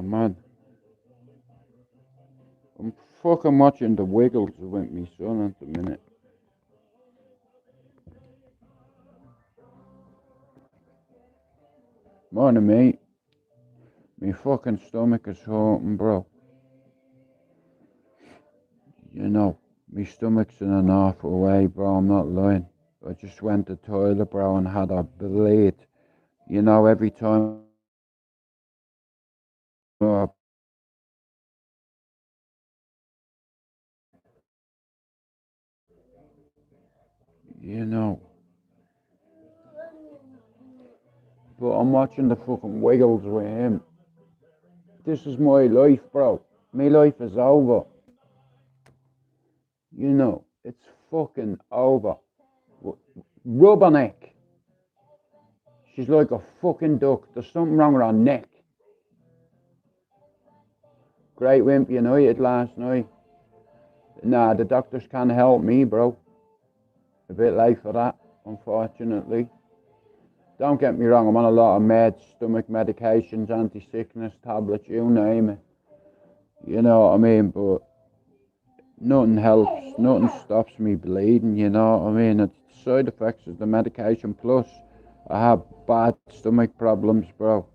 man. I'm fucking watching The Wiggles with me son at the minute. Morning, mate. My fucking stomach is hurting, bro. You know, my stomach's in an awful way, bro. I'm not lying. I just went to the toilet, bro, and had a bleed. You know, every time you know. But I'm watching the fucking Wiggles with him. This is my life, bro. My life is over. You know, it's fucking over. Rubberneck. She's like a fucking duck. There's something wrong with her neck. Great Wimp United last night. Nah, the doctors can't help me, bro. A bit late for that, unfortunately. Don't get me wrong, I'm on a lot of meds, stomach medications, anti-sickness tablets, you name it. You know what I mean? But nothing helps, nothing stops me bleeding, you know what I mean? It's side effects of the medication, plus I have bad stomach problems, bro.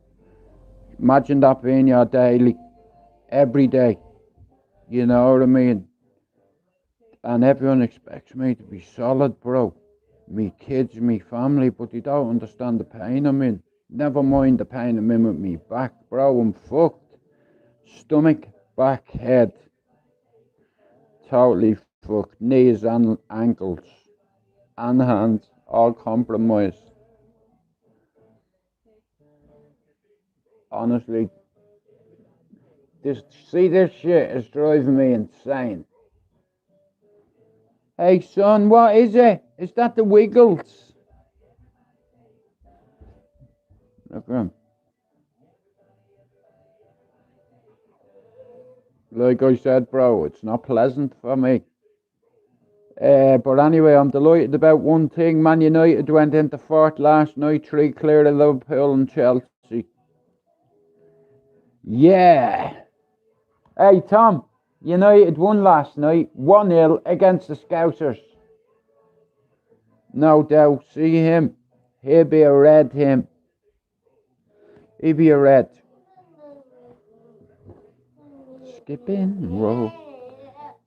Imagine that being your daily, every day, you know what I mean? And everyone expects me to be solid, bro. Me kids, me family, but they don't understand the pain I'm in. Never mind the pain I'm in with me back, bro. I'm fucked. Stomach, back, head. Totally fucked. Knees and ankles and hands, all compromised. Honestly, this shit is driving me insane. Hey son, what is it? Is that the Wiggles? Look at him. Like I said, bro, it's not pleasant for me. But anyway, I'm delighted about one thing. Man United went into fourth last night, 3 clear of Liverpool and Chelsea. Yeah. Hey, Tom, United won last night, 1-0 against the Scousers. No doubt. See him. He'll be a red, him. He'll be a red. Skipping rope.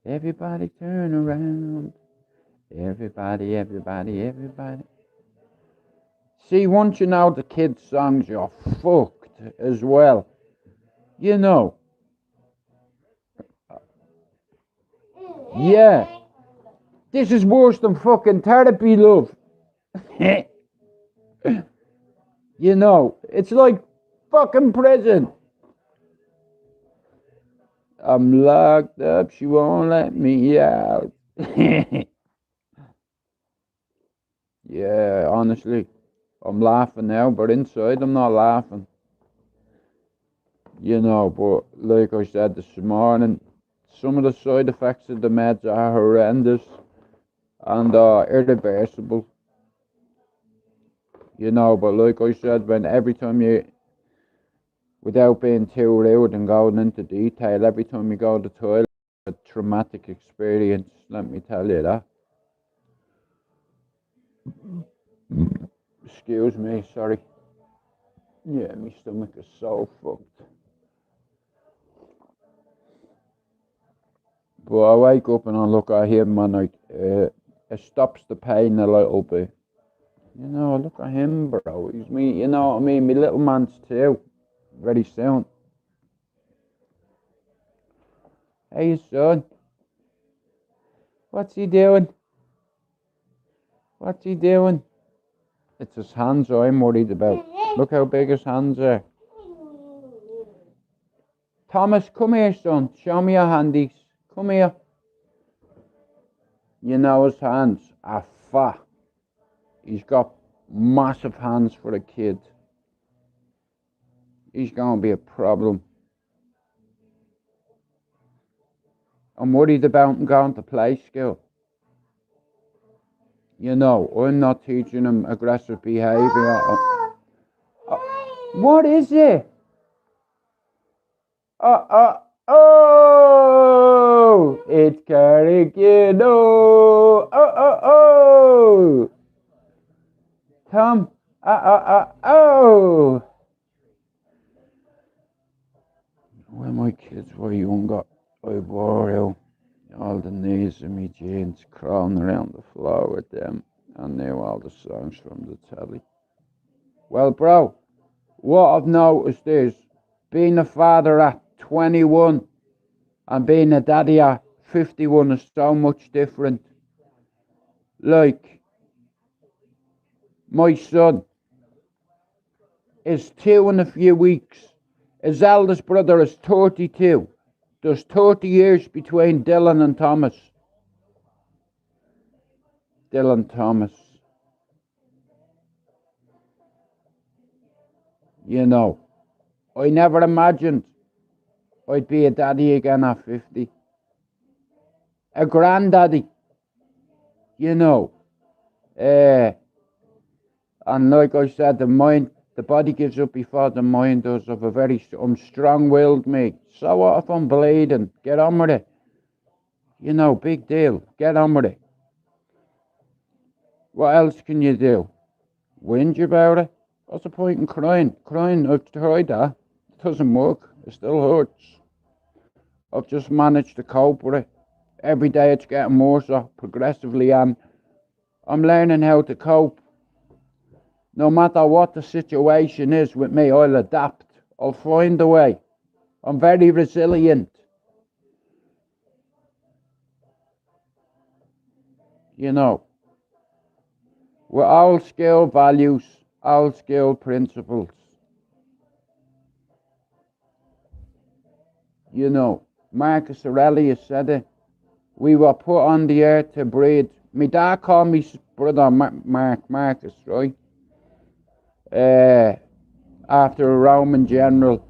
Everybody turn around. Everybody, everybody, everybody. See, once you know the kids' songs, you're fucked as well. You know. Yeah. This is worse than fucking therapy, love. You know, it's like fucking prison. I'm locked up, she won't let me out. Yeah, honestly, I'm laughing now, but inside I'm not laughing. You know, but like I said this morning, some of the side effects of the meds are horrendous and irreversible. You know, but like I said, when every time you, without being too rude and going into detail, every time you go to the toilet, it's a traumatic experience, let me tell you that. Excuse me, sorry. Yeah, my stomach is so fucked. But I wake up and I look at him and it stops the pain a little bit. You know, look at him, bro. He's me, you know what I mean? My little man's too. Very soon. Hey, son. What's he doing? What's he doing? It's his hands I'm worried about. Look how big his hands are. Thomas, come here, son. Show me your handies. Come here. You know his hands are fat. He's got massive hands for a kid. He's going to be a problem. I'm worried about him going to play school. You know, I'm not teaching him aggressive behaviour. What is it? Oh, it's Carrick, oh. Tom, oh. When my kids were younger, I wore out all the knees of me jeans, crawling around the floor with them, and knew all the songs from the telly. Well, bro, what I've noticed is, being a father at 21 and being a daddy at 51 is so much different. Like, my son is 2 in a few weeks. His eldest brother is 32. There's 30 years between Dylan and Thomas. Dylan Thomas. You know, I never imagined I'd be a daddy again at 50. A granddaddy. You know. And like I said, the body gives up before the mind does. I'm strong-willed, mate. So what if I'm bleeding? Get on with it. You know, big deal. Get on with it. What else can you do? Whinge about it? What's the point in crying? I've tried that. It doesn't work. It still hurts. I've just managed to cope with it. Every day it's getting more so, progressively, and I'm learning how to cope. No matter what the situation is with me, I'll adapt. I'll find a way. I'm very resilient. You know, with old school values, old school principles. You know, Marcus Aurelius said it. We were put on the earth to breed. My dad called me brother Marcus, right? After a Roman general.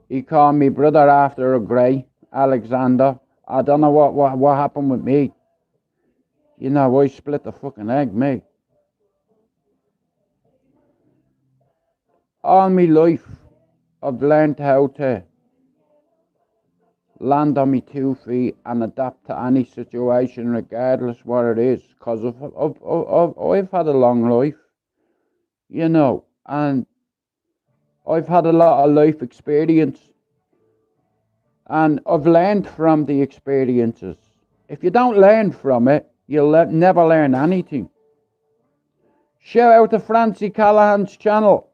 He called me brother after a grey, Alexander. I don't know what happened with me. You know, I split the fucking egg, mate. All my life, I've learned how to land on my 2 feet and adapt to any situation, regardless what it is. Because I've had a long life, you know, and I've had a lot of life experience. And I've learned from the experiences. If you don't learn from it, you'll never learn anything. Shout out to Francie Callahan's channel.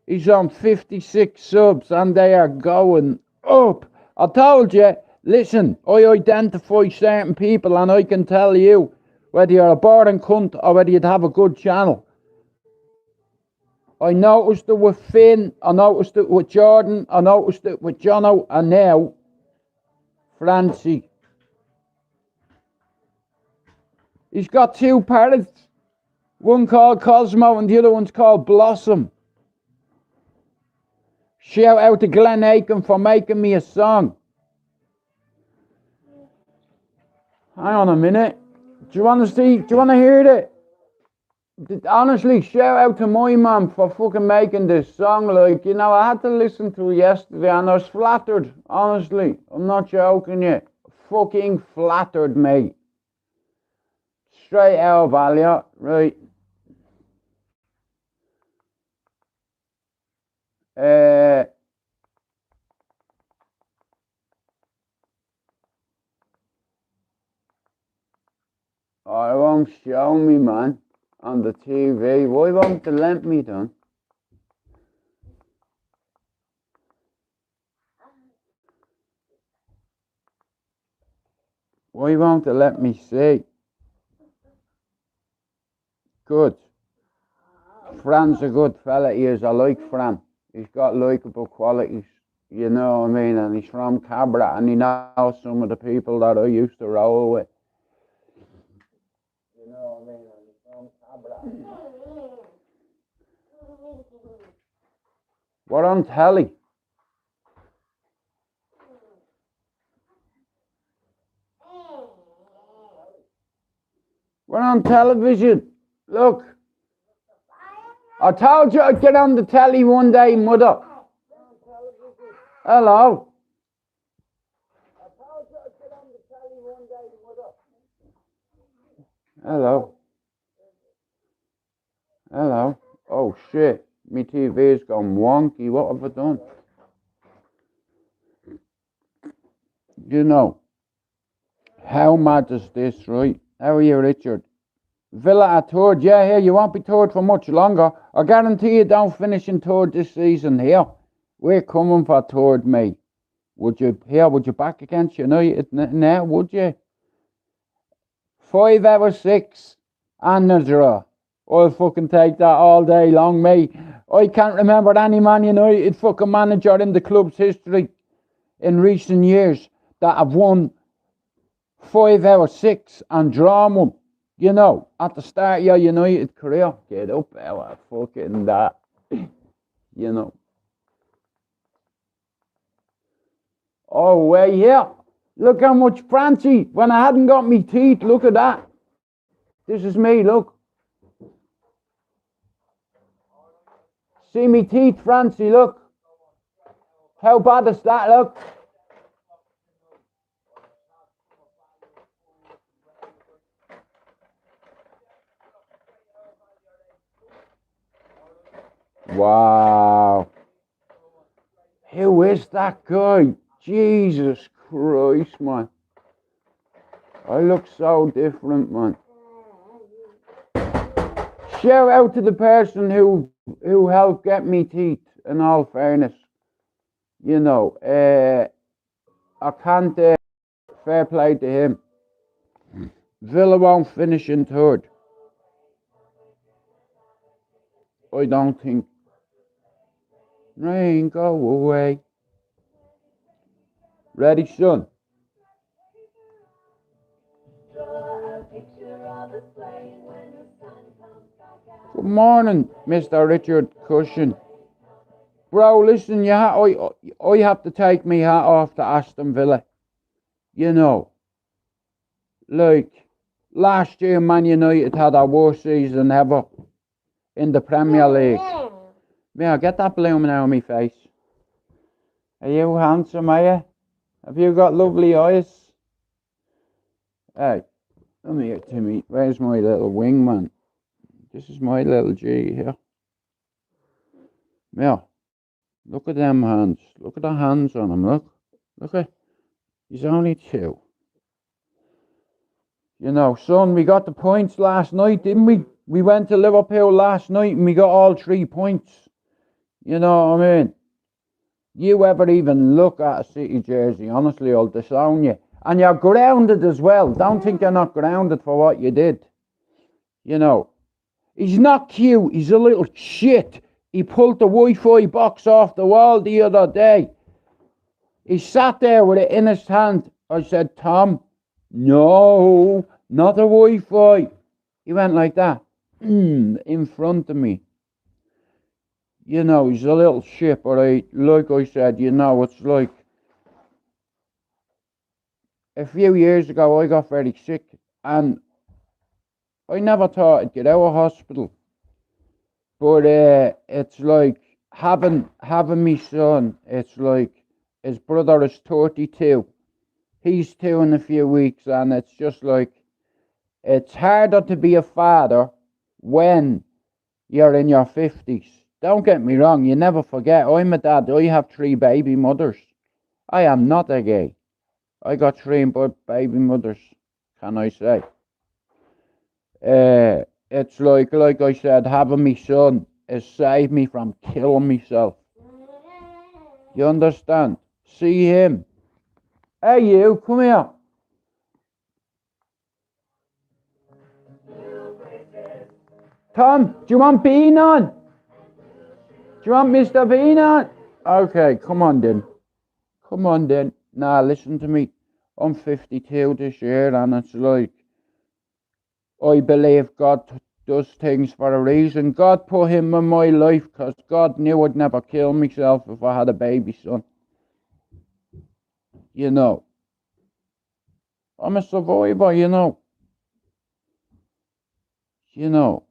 He's on 56 subs and they are going up. I told you, listen, I identify certain people and I can tell you whether you're a boring cunt or whether you'd have a good channel. I noticed it with Finn, I noticed it with Jordan, I noticed it with Jono, and now Francie. He's got 2 parrots. One called Cosmo and the other one's called Blossom. Shout out to Glenn Aiken for making me a song. Hang on a minute. Do you want to hear it? Honestly, shout out to my mum for fucking making this song. Like, you know, I had to listen to it yesterday and I was flattered. Honestly, I'm not joking you. Fucking flattered, mate. STRAIGHTOUTTABALLYER, right. I won't show me, man, on the TV. Why won't they let me, then? Why won't they let me see? Good. Fran's a good fella, he is. I like Fran. He's got likeable qualities, you know what I mean? And he's from Cabra and he knows some of the people that I used to roll with. You know what I mean? And he's from Cabra. What on telly? We're on television. Look. I told you I'd get on the telly one day, mother. Hello. Hello. Hello. Oh shit. My TV's gone wonky. What have I done? You know, how mad is this, right? How are you, Richard? Villa at third. Yeah, here, you won't be third for much longer. I guarantee you don't finish in third this season here. We're coming for third, mate. Would you back against United now, would you? 5 out of 6 and a draw. I'll fucking take that all day long, mate. I can't remember any Man United fucking manager in the club's history in recent years that have won 5 out of 6 and drawn one. You know, at the start of your United career. Get up out of fucking that. You know. Oh, well, yeah. Look how much Francie, when I hadn't got me teeth, look at that. This is me, look. See me teeth, Francie, look. How bad is that, look? Wow. Who is that guy? Jesus Christ, man. I look so different, man. Shout out to the person who helped get me teeth, in all fairness. You know, I can't, fair play to him. Villa won't finish in third. I don't think. Rain, go away. Ready, son? Good morning, Mr. Richard Cushion. Bro, listen, I have to take me hat off to Aston Villa. You know, like, last year Man United had our worst season ever in the Premier League. Yeah, get that blooming out of my face. Are you handsome, are you? Have you got lovely eyes? Hey, come here, Timmy. Where's my little wingman? This is my little G here. Yeah. Look at them hands. Look at the hands on him, look. Look at, he's only 2. You know, son, we got the points last night, didn't we? We went to Liverpool last night and we got all 3 points. You know what I mean? You ever even look at a City jersey, honestly, I'll disown you. And you're grounded as well. Don't think you're not grounded for what you did. You know, he's not cute. He's a little shit. He pulled the Wi-Fi box off the wall the other day. He sat there with it in his hand. I said, Tom, no, not a Wi-Fi. He went like that, in front of me. You know, he's a little shit, but like I said, you know, it's like, a few years ago, I got very sick, and I never thought I'd get out of hospital. But it's like having me son. It's like his brother is 32. He's 2 in a few weeks, and it's just like it's harder to be a father when you're in your 50s. Don't get me wrong. You never forget. I'm a dad. I have 3 baby mothers. I am not a gay. I got 3 baby mothers. Can I say? It's like I said, having me son has saved me from killing myself. You understand? See him. Hey, you, come here. Tom, do you want Bean on? Do you want Mr. Bean on? Okay, come on then. Come on then. Nah, listen to me. I'm 52 this year, and it's like, I believe God does things for a reason. God put him in my life because God knew I'd never kill myself if I had a baby son. You know. I'm a survivor, you know. You know.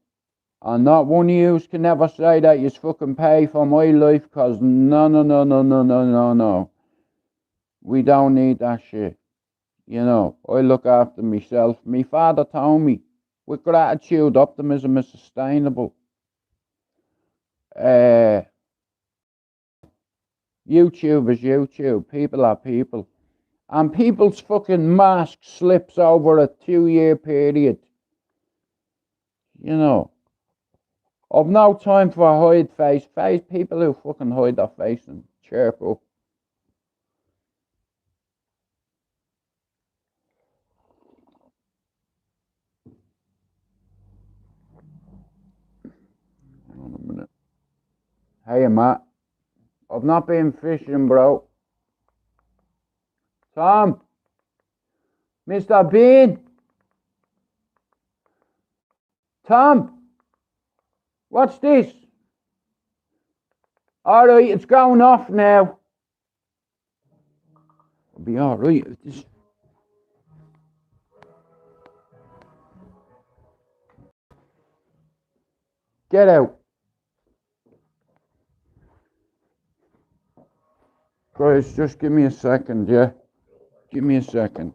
And not one of yous can never say that you fucking pay for my life, cause no. We don't need that shit. You know, I look after myself. My father told me, with gratitude, optimism is sustainable. YouTube is YouTube. People are people. And people's fucking mask slips over a 2-year period. You know. I've no time for hide face. People who fucking hide their face and chirp up. Hold on a minute. Hey, Matt. I've not been fishing, bro. Tom. Mr. Bean. Tom. What's this? Alright, it's going off now. It'll be alright. Get out. Guys, just give me a second, yeah? Give me a second.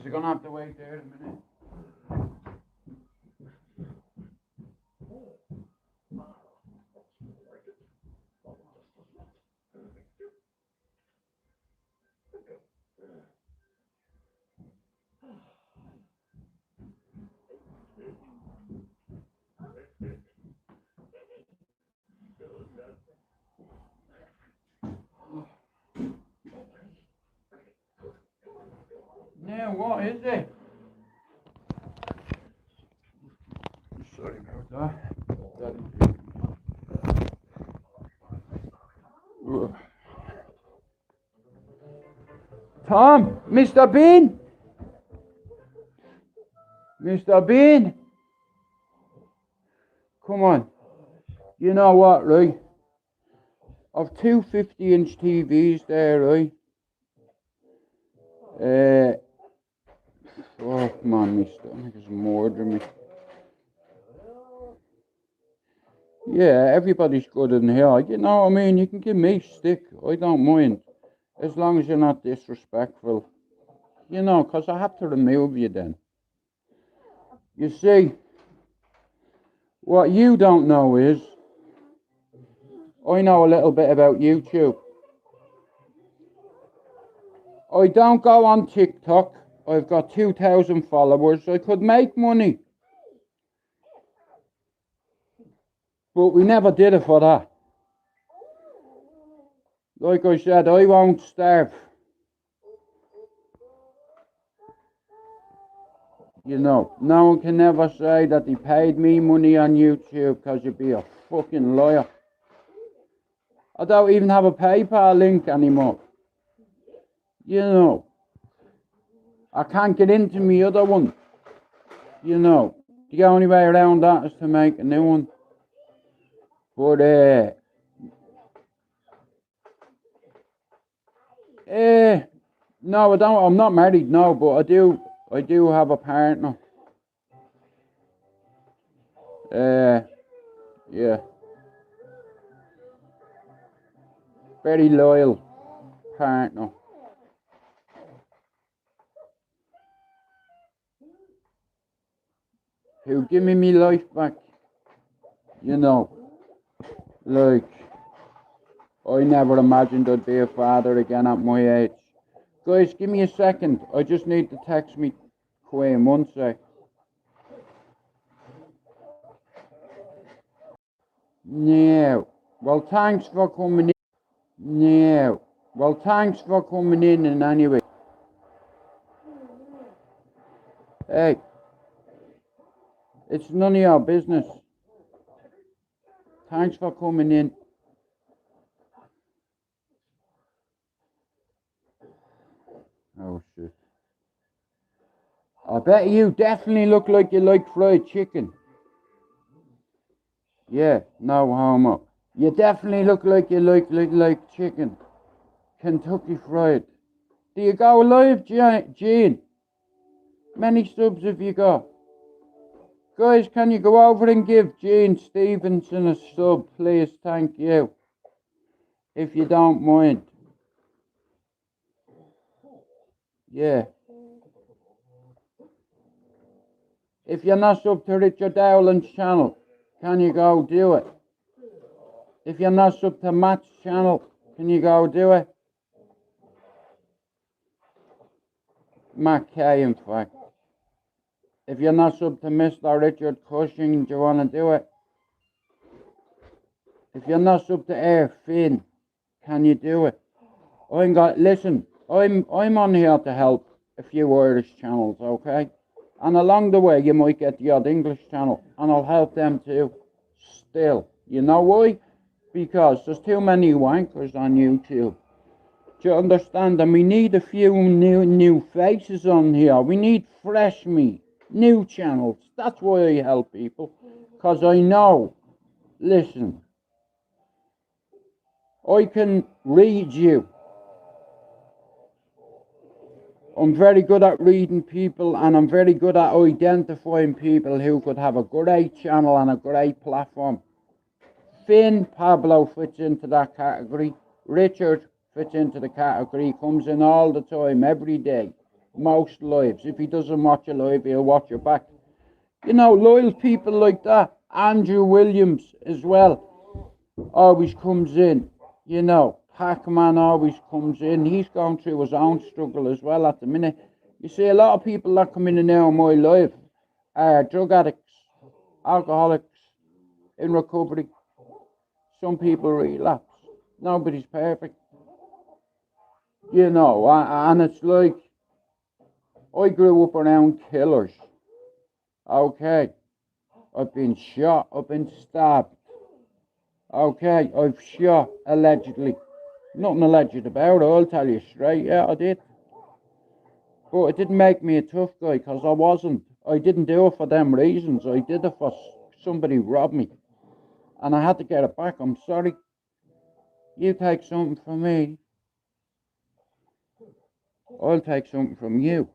You're gonna have to wait there a minute. Now, what is it? Sorry about that. Tom, Mr. Bean? Mr. Bean? Come on. You know what, right? I've two 50-inch TVs there, right? Oh, come on, my stomach is murdering me. Yeah, everybody's good in here. You know what I mean? You can give me stick. I don't mind. As long as you're not disrespectful. You know, because I have to remove you then. You see, what you don't know is, I know a little bit about YouTube. I don't go on TikTok. I've got 2,000 followers. I could make money. But we never did it for that. Like I said, I won't starve. You know, no one can ever say that they paid me money on YouTube, because you'd be a fucking liar. I don't even have a PayPal link anymore. You know, I can't get into my other one. You know, the only way around that is to make a new one. But, no, I don't. I'm not married, no, but I do have a partner. Yeah. Very loyal partner. Who give me my life back. You know, like, I never imagined I'd be a father again at my age. Guys, give me a second. I just need to text me Queen 1 sec. No. Well, thanks for coming in. No. Well, thanks for coming in and anyway. Hey. It's none of your business. Thanks for coming in. Oh, shit. I bet you definitely look like you like fried chicken. Yeah, no homo. You definitely look like you like chicken. Kentucky Fried. Do you go live, Gene? Many subs have you got? Guys, can you go over and give Gene Stevenson a sub, please? Thank you. If you don't mind. Yeah. If you're not sub to Richard Dowland's channel, can you go do it? If you're not sub to Matt's channel, can you go do it? Matt K, in fact. If you're not sub to Mr. Richard Cushing, do you want to do it? If you're not sub to Air Finn, can you do it? Listen, I'm on here to help a few Irish channels, okay? And along the way, you might get the odd English channel, and I'll help them too. Still, you know why? Because there's too many wankers on YouTube. Do you understand? And we need a few new faces on here. We need fresh meat, new channels. That's why I help people. Because I know, listen, I can read you. I'm very good at reading people, and I'm very good at identifying people who could have a great channel and a great platform. Finn Pablo fits into that category. Richard fits into the category, comes in all the time, every day, most lives. If he doesn't watch a live, he'll watch it back. You know, loyal people like that. Andrew Williams as well always comes in, you know. Pac-Man always comes in. He's going through his own struggle as well at the minute. You see, a lot of people that come in and out of my life are drug addicts, alcoholics, in recovery. Some people relapse. Nobody's perfect. You know, and it's like, I grew up around killers. Okay. I've been shot, I've been stabbed. Okay, I've shot, allegedly. Nothing alleged about it, I'll tell you straight, yeah, I did. But it didn't make me a tough guy, because I wasn't. I didn't do it for them reasons. I did it for somebody robbed me. And I had to get it back. I'm sorry. You take something from me, I'll take something from you.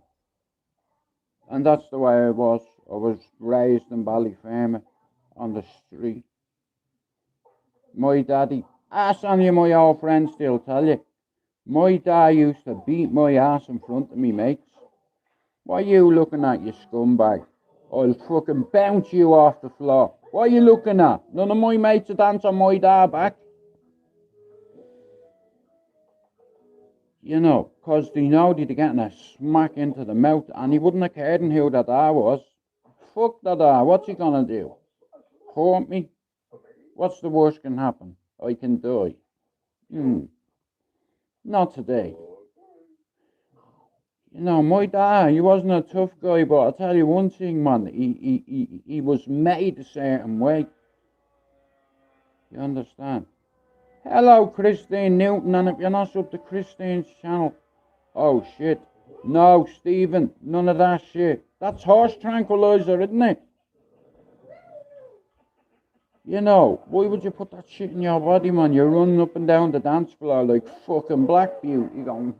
And that's the way I was. I was raised in Ballyfermot on the street. My daddy, some of my old friends still tell you, my dad used to beat my ass in front of me mates. What are you looking at, you scumbag? I'll fucking bounce you off the floor. What are you looking at? None of my mates would answer my dad back. You know, because they know they'd be getting a smack into the mouth, and he wouldn't have cared who that dad was. Fuck that dad, what's he gonna do? Haunt me? What's the worst can happen? I can die. Not today. You know, my dad, he wasn't a tough guy, but I'll tell you one thing, man, he was made a certain way. You understand? Hello, Christine Newton, and if you're not up to Christine's channel, oh shit. No, Stephen, none of that shit. That's horse tranquilizer, isn't it? You know, why would you put that shit in your body, man? You're running up and down the dance floor like fucking Black Beauty. You're going,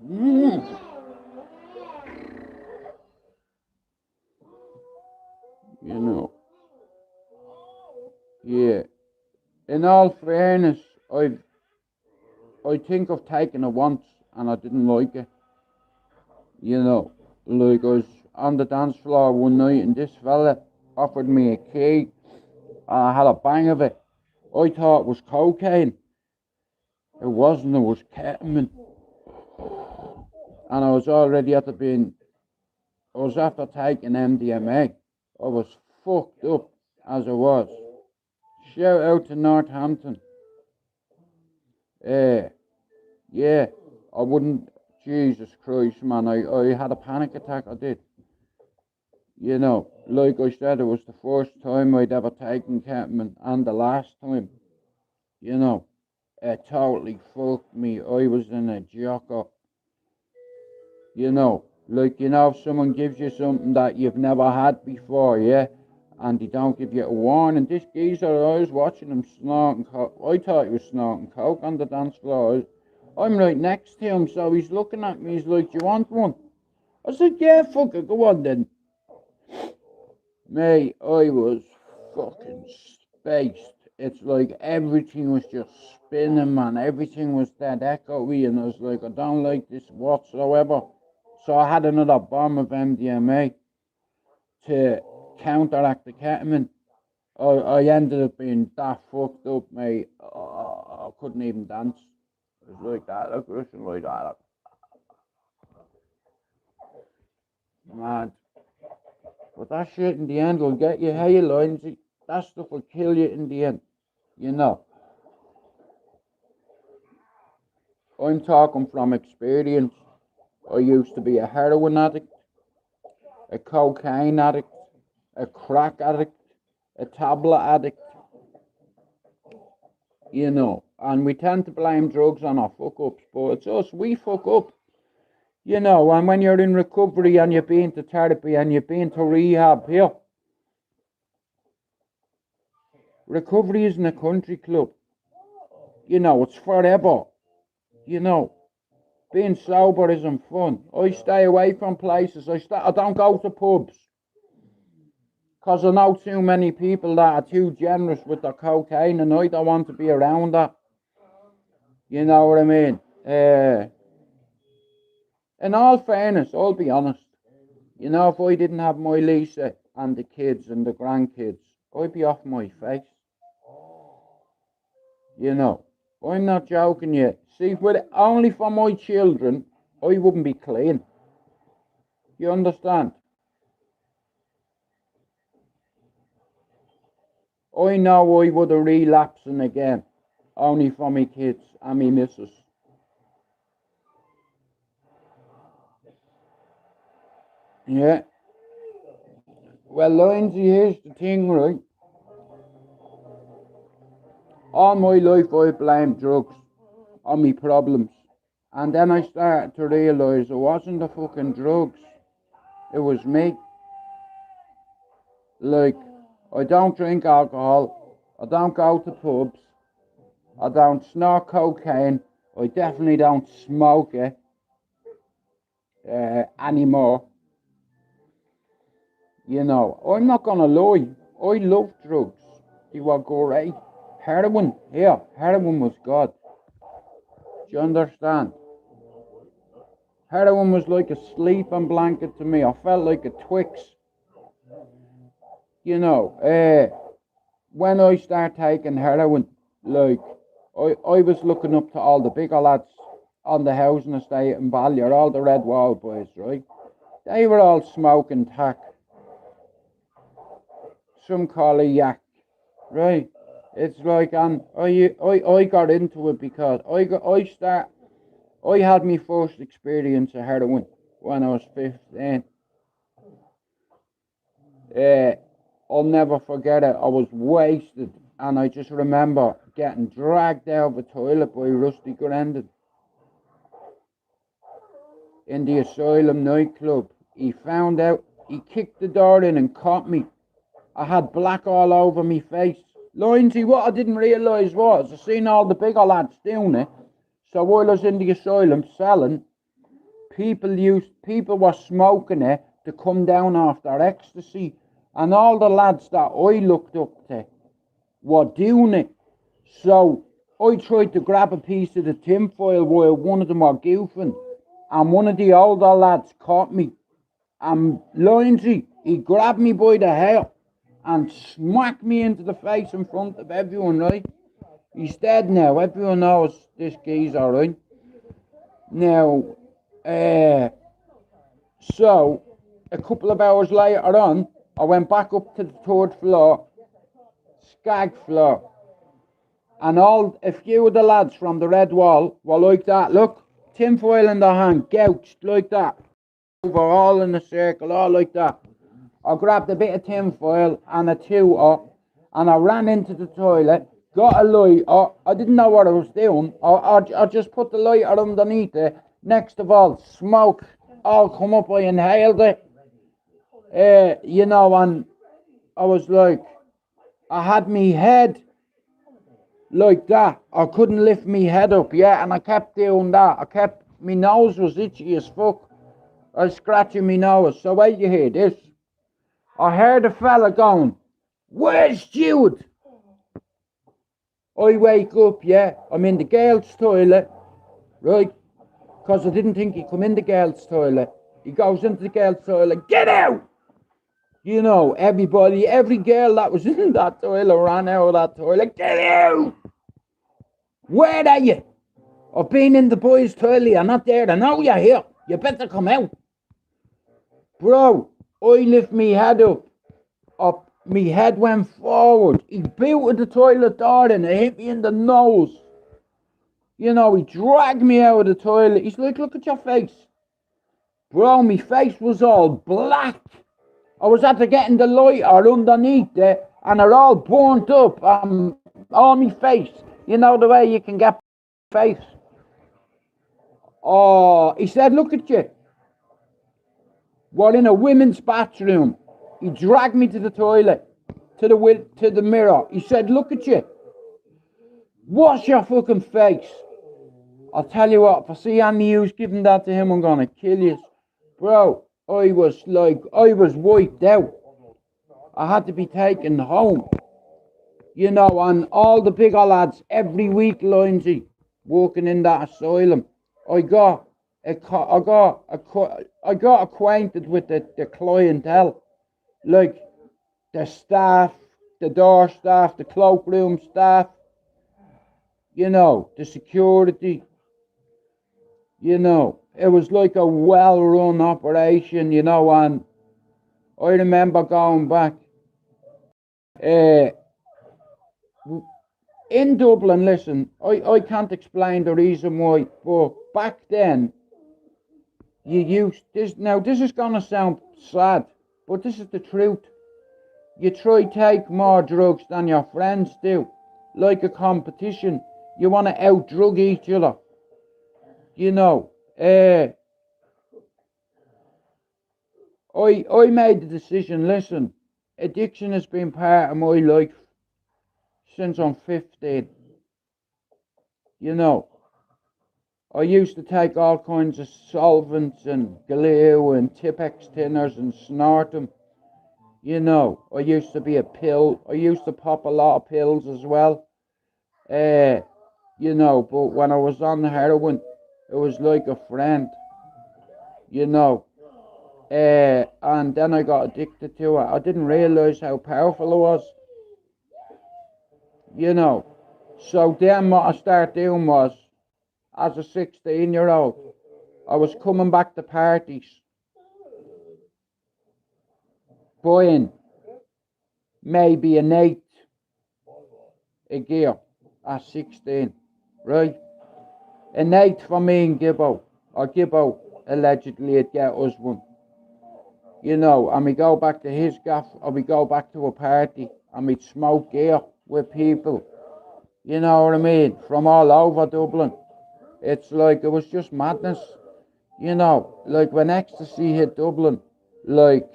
You know. Yeah. In all fairness, I think I've taken it once and I didn't like it. You know, like I was on the dance floor one night and this fella offered me a key. I had a bang of it. I thought it was cocaine. It wasn't, it was ketamine. And I was already after taking MDMA. I was fucked up as I was. Shout out to Northampton. Yeah, I wouldn't, Jesus Christ, man, I had a panic attack, I did. You know, like I said, it was the first time I'd ever taken ketamine, and the last time. You know, it totally fucked me. I was in a jock-up. You know, like, you know, if someone gives you something that you've never had before, yeah, and they don't give you a warning. This geezer, I was watching him snorting coke. I thought he was snorting coke on the dance floor. I'm right next to him, so he's looking at me, he's like, do you want one? I said, yeah, fuck it, go on then. Mate, I was fucking spaced. It's like everything was just spinning, man. Everything was dead echoey, and I was like, I don't like this whatsoever. So I had another bomb of MDMA to counteract the ketamine. I ended up being that fucked up, mate. I couldn't even dance. It was like that, like Russian, like that. Mad. But that shit in the end will get you hairlines. That stuff will kill you in the end. You know. I'm talking from experience. I used to be a heroin addict, a cocaine addict, a crack addict, a tablet addict. You know, and we tend to blame drugs on our fuck-ups, but it's us, we fuck up. You know, and when you're in recovery and you've been to therapy and you've been to rehab here, recovery isn't a country club. You know, it's forever. You know, being sober isn't fun. I stay away from places. I don't go to pubs. Because I know too many people that are too generous with their cocaine and I don't want to be around that. You know what I mean? In all fairness, I'll be honest. You know, if I didn't have my Lisa and the kids and the grandkids, I'd be off my face. You know, I'm not joking you. See, with only for my children, I wouldn't be clean. You understand? I know I would have relapsing again, only for me kids and me missus. Yeah. Well, Lindsay, here's the thing, right? All my life I blamed drugs on me problems. And then I started to realise it wasn't the fucking drugs. It was me. Like, I don't drink alcohol. I don't go to pubs. I don't snort cocaine. I definitely don't smoke it anymore. You know, I'm not gonna lie. I love drugs. They were great. Heroin, yeah, heroin was God. Do you understand? Heroin was like a sleeping blanket to me. I felt like a Twix. You know, when I started taking heroin, like, I was looking up to all the bigger lads on the housing estate in Ballyer, all the Red Wall boys, right? They were all smoking tack. Some call it yak, right? It's like, and I got into it because I had my first experience of heroin when I was 15. I'll never forget it. I was wasted, and I just remember getting dragged out of the toilet by Rusty Grandin in the Asylum nightclub. He found out, he kicked the door in and caught me. I had black all over me face. Lindsay, what I didn't realise was, I seen all the bigger lads doing it. So while I was in the asylum selling, people were smoking it to come down off their ecstasy. And all the lads that I looked up to were doing it. So I tried to grab a piece of the tinfoil while one of them were goofing. And one of the older lads caught me. And Lindsay, he grabbed me by the hair and smacked me into the face in front of everyone, right? He's dead now. Everyone knows this geezer, right? Now, so a couple of hours later on, I went back up to the third floor, skag floor, and a few of the lads from the Red Wall were like that. Look, tinfoil in their hand, gouged like that. Over all in a circle, all like that. I grabbed a bit of tinfoil and a tutor, and I ran into the toilet, got a lighter. I didn't know what I was doing. I just put the lighter underneath it. Next of all, smoke all come up. I inhaled it. You know, and I was like, I had me head like that. I couldn't lift me head up, yeah, and I kept doing that. My nose was itchy as fuck. I was scratching my nose. So wait, you hear this? I heard a fella going, "Where's Jude?" I wake up, yeah, I'm in the girls' toilet, right? Because I didn't think he'd come in the girls' toilet. He goes into the girls' toilet, "Get out!" You know, every girl that was in that toilet ran out of that toilet. "Get out! Where are you? I've been in the boys' toilet, you're not there. I know you're here. You better come out." Bro, I lift me head up. Me head went forward. He booted the toilet door and it hit me in the nose. You know, he dragged me out of the toilet. He's like, "Look at your face." Bro, my face was all black. I was after getting the lighter underneath there and it all burnt up on my face. You know the way you can get face. Oh, he said, "Look at you. We're in a women's bathroom." He dragged me to the toilet, to the mirror. He said, "Look at you. Wash your fucking face." I'll tell you what, if I see any use giving that to him, I'm gonna kill you. Bro, I was wiped out. I had to be taken home. You know, and all the bigger lads every week, Lindsay, working in that asylum. I got acquainted with the clientele, like the staff, the door staff, the cloakroom staff, you know, the security, you know. It was like a well-run operation, you know, and I remember going back. In Dublin, listen, I can't explain the reason why, but back then, you used this. Now, this is going to sound sad, but this is the truth. You try take more drugs than your friends do, like a competition. You want to out-drug each other. You know, I made the decision, listen, addiction has been part of my life since I'm 15. You know, I used to take all kinds of solvents and glue and Tipex tinners and snort them. You know, I used to be a pill. I used to pop a lot of pills as well. You know, but when I was on heroin, it was like a friend. You know, and then I got addicted to it. I didn't realise how powerful it was. You know, so then what I started doing was, as a 16-year-old, I was coming back to parties, buying maybe an 8 a gear at 16, right? An 8 for me and Gibbo, or Gibbo allegedly had get us one. You know, and we go back to his gaff, or we go back to a party, and we'd smoke gear with people, you know what I mean, from all over Dublin. It's like, it was just madness, you know, like when ecstasy hit Dublin, like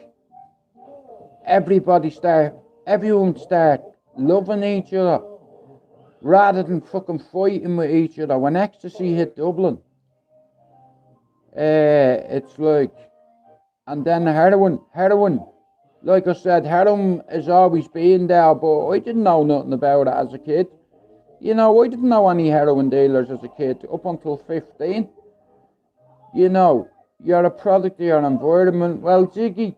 everyone start loving each other, rather than fucking fighting with each other. When ecstasy hit Dublin, it's like, and then heroin, like I said, heroin has always been there, but I didn't know nothing about it as a kid. You know, I didn't know any heroin dealers as a kid up until 15. You know, you're a product of your environment. Well, Ziggy,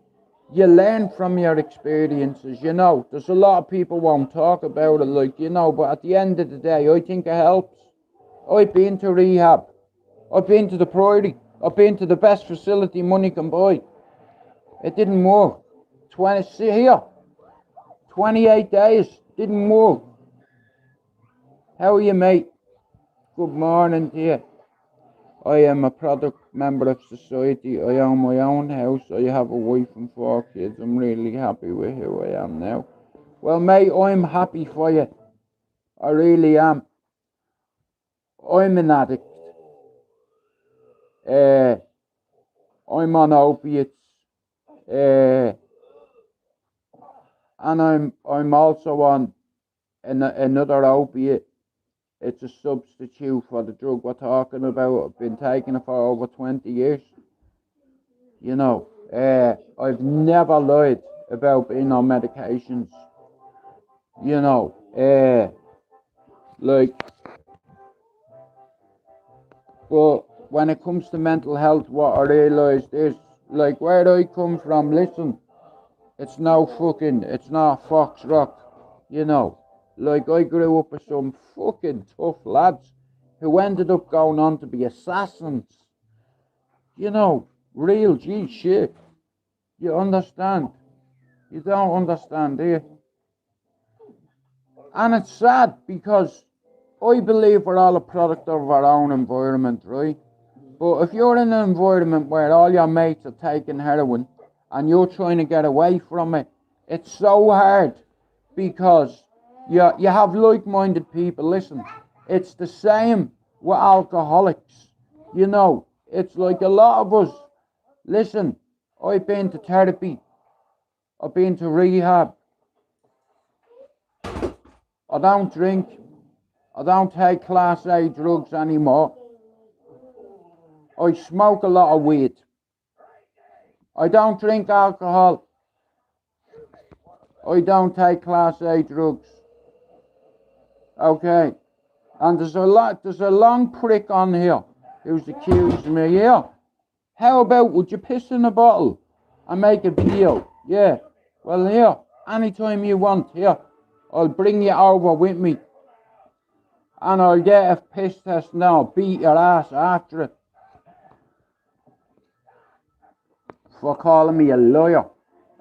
you learn from your experiences, you know. There's a lot of people won't talk about it, like, you know, but at the end of the day, I think it helps. I've been to rehab. I've been to the Priory. I've been to the best facility money can buy. It didn't work. 28 days, didn't work. How are you, mate? Good morning to you. I am a product member of society. I own my own house. I have a wife and 4 kids. I'm really happy with who I am now. Well, mate, I'm happy for you. I really am. I'm an addict. I'm on opiates. And I'm also on another opiate It's a substitute for the drug we're talking about. I've been taking it for over 20 years. You know, I've never lied about being on medications. You know, like, but when it comes to mental health, what I realised is, like, where I come from, listen, it's not Fox Rock, you know. Like, I grew up with some fucking tough lads who ended up going on to be assassins. You know, real G shit. You understand? You don't understand, do you? And it's sad because I believe we're all a product of our own environment, right? But if you're in an environment where all your mates are taking heroin and you're trying to get away from it, it's so hard because you have like-minded people. Listen, it's the same with alcoholics. You know, it's like a lot of us. Listen, I've been to therapy. I've been to rehab. I don't drink. I don't take class A drugs anymore. I smoke a lot of weed. I don't drink alcohol. I don't take class A drugs. Okay. And there's a long prick on here who's accusing me. Yeah. How about, would you piss in a bottle and make a video? Yeah. Well, here, anytime you want, here, I'll bring you over with me. And I'll get a piss test now, beat your ass after it. For calling me a liar.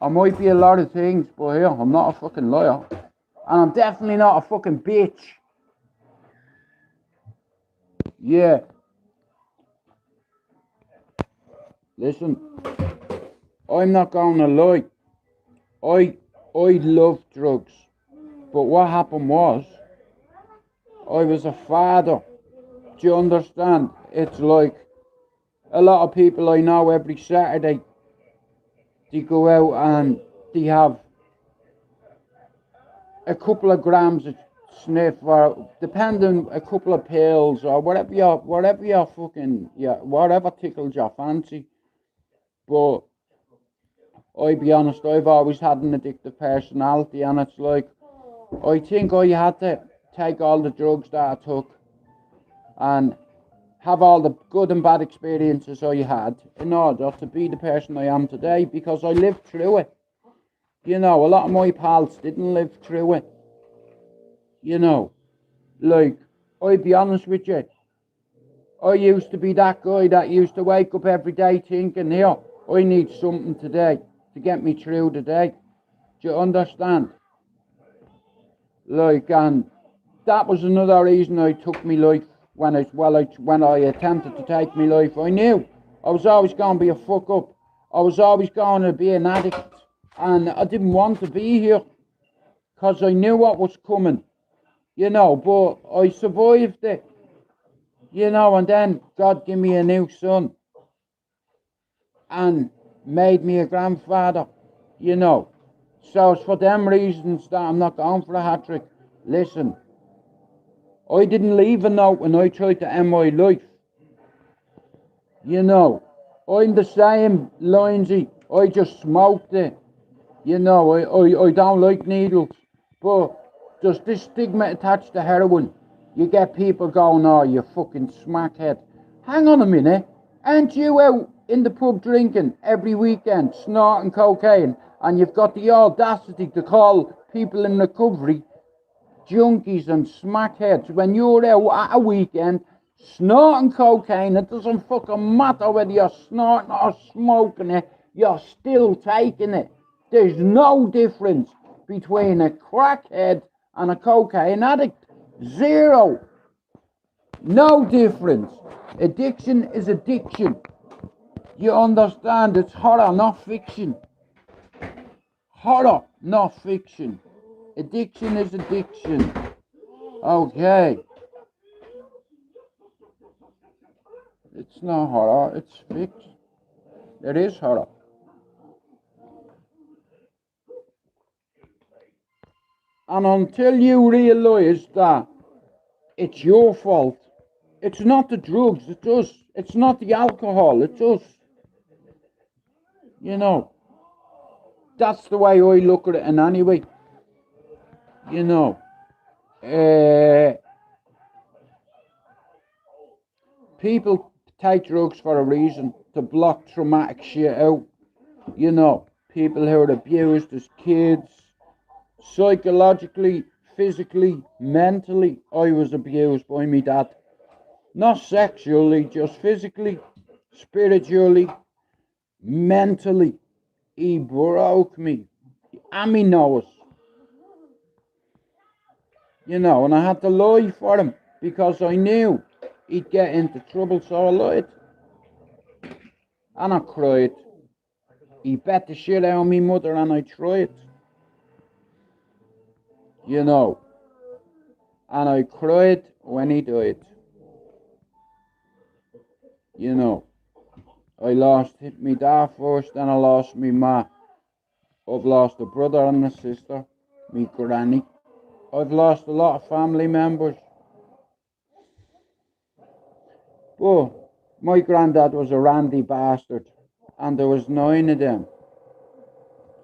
I might be a lot of things, but here, I'm not a fucking liar. And I'm definitely not a fucking bitch. Yeah. Listen, I'm not gonna lie. I love drugs. But what happened was, I was a father. Do you understand? It's like a lot of people I know every Saturday, they go out and they have a couple of grams of sniff, or depending, a couple of pills, or whatever tickles your fancy. But I'll be honest, I've always had an addictive personality, and it's like, I think I had to take all the drugs that I took and have all the good and bad experiences I had in order to be the person I am today, because I lived through it. You know, a lot of my pals didn't live through it. You know, like, I'll be honest with you, I used to be that guy that used to wake up every day thinking, here, I need something today to get me through the day. Do you understand? Like, and that was another reason I took my life when I attempted to take my life. I knew I was always going to be a fuck up. I was always going to be an addict, and I didn't want to be here because I knew what was coming, you know, but I survived it, you know, and then God gave me a new son and made me a grandfather, you know. So it's for them reasons that I'm not going for a hat trick. Listen, I didn't leave a note when I tried to end my life. You know, I'm the same, Lindsay. I just smoked it. You know, I don't like needles. But there's this stigma attached to heroin. You get people going, oh, you fucking smackhead. Hang on a minute. Aren't you out in the pub drinking every weekend, snorting cocaine, and you've got the audacity to call people in recovery junkies and smackheads when you're out at a weekend snorting cocaine? It doesn't fucking matter whether you're snorting or smoking it, you're still taking it. There's no difference between a crackhead and a cocaine addict. Zero. No difference. Addiction is addiction. You understand? It's horror, not fiction. Horror, not fiction. Addiction is addiction. Okay. It's not horror, it's fiction. It is horror. And until you realise that it's your fault. It's not the drugs, it's us. It's not the alcohol, it's us. You know, that's the way I look at it. And anyway, you know, people take drugs for a reason, to block traumatic shit out. You know, people who are abused as kids, psychologically, physically, mentally. I was abused by my dad. Not sexually, just physically, spiritually, mentally. He broke me. And me knows. You know, and I had to lie for him because I knew he'd get into trouble, so I lied. And I cried. He bet the shit out of me mother and I tried. You know. And I cried when he died. You know. I lost me dad first, then I lost me ma. I've lost a brother and a sister, me granny. I've lost a lot of family members. But my granddad was a randy bastard, and there was 9 of them,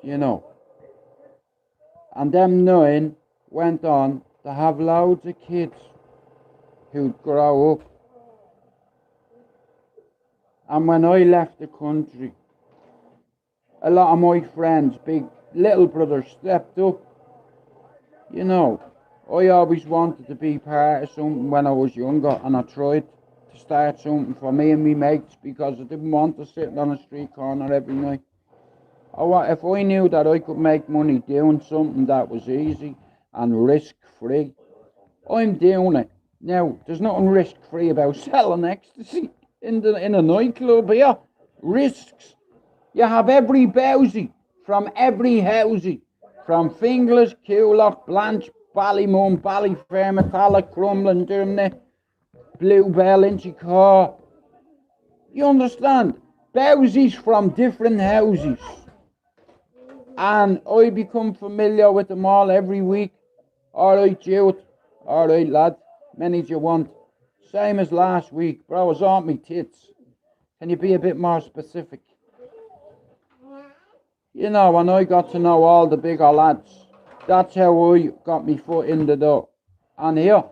you know. And them 9 went on to have loads of kids who'd grow up. And when I left the country, a lot of my friends, big little brothers, stepped up. You know, I always wanted to be part of something when I was younger, and I tried to start something for me and me mates because I didn't want to sit on a street corner every night. If I knew that I could make money doing something that was easy and risk-free, I'm doing it. Now, there's nothing risk-free about selling ecstasy in a nightclub here. Risks. You have every bowsy from every housey, from Finglas, Coolock, Blanche, Ballymum, Ballyfair, Metallic, Crumlin, Dirmney, Bluebell, Inchicore. You understand? Bowsies from different houses. And I become familiar with them all every week. Alright, youth. Alright, lad. Many do you want? Same as last week. Bro, I was on me tits. Can you be a bit more specific? You know, and I got to know all the bigger lads. That's how I got my foot in the door. And here,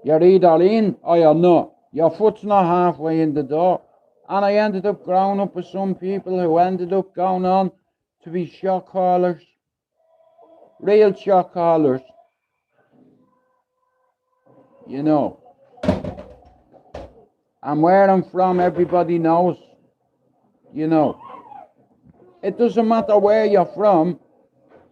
you're either in or you're not. Your foot's not halfway in the door. And I ended up growing up with some people who ended up going on to be shot callers. Real shot callers. You know. And where I'm from, everybody knows. You know. It doesn't matter where you're from.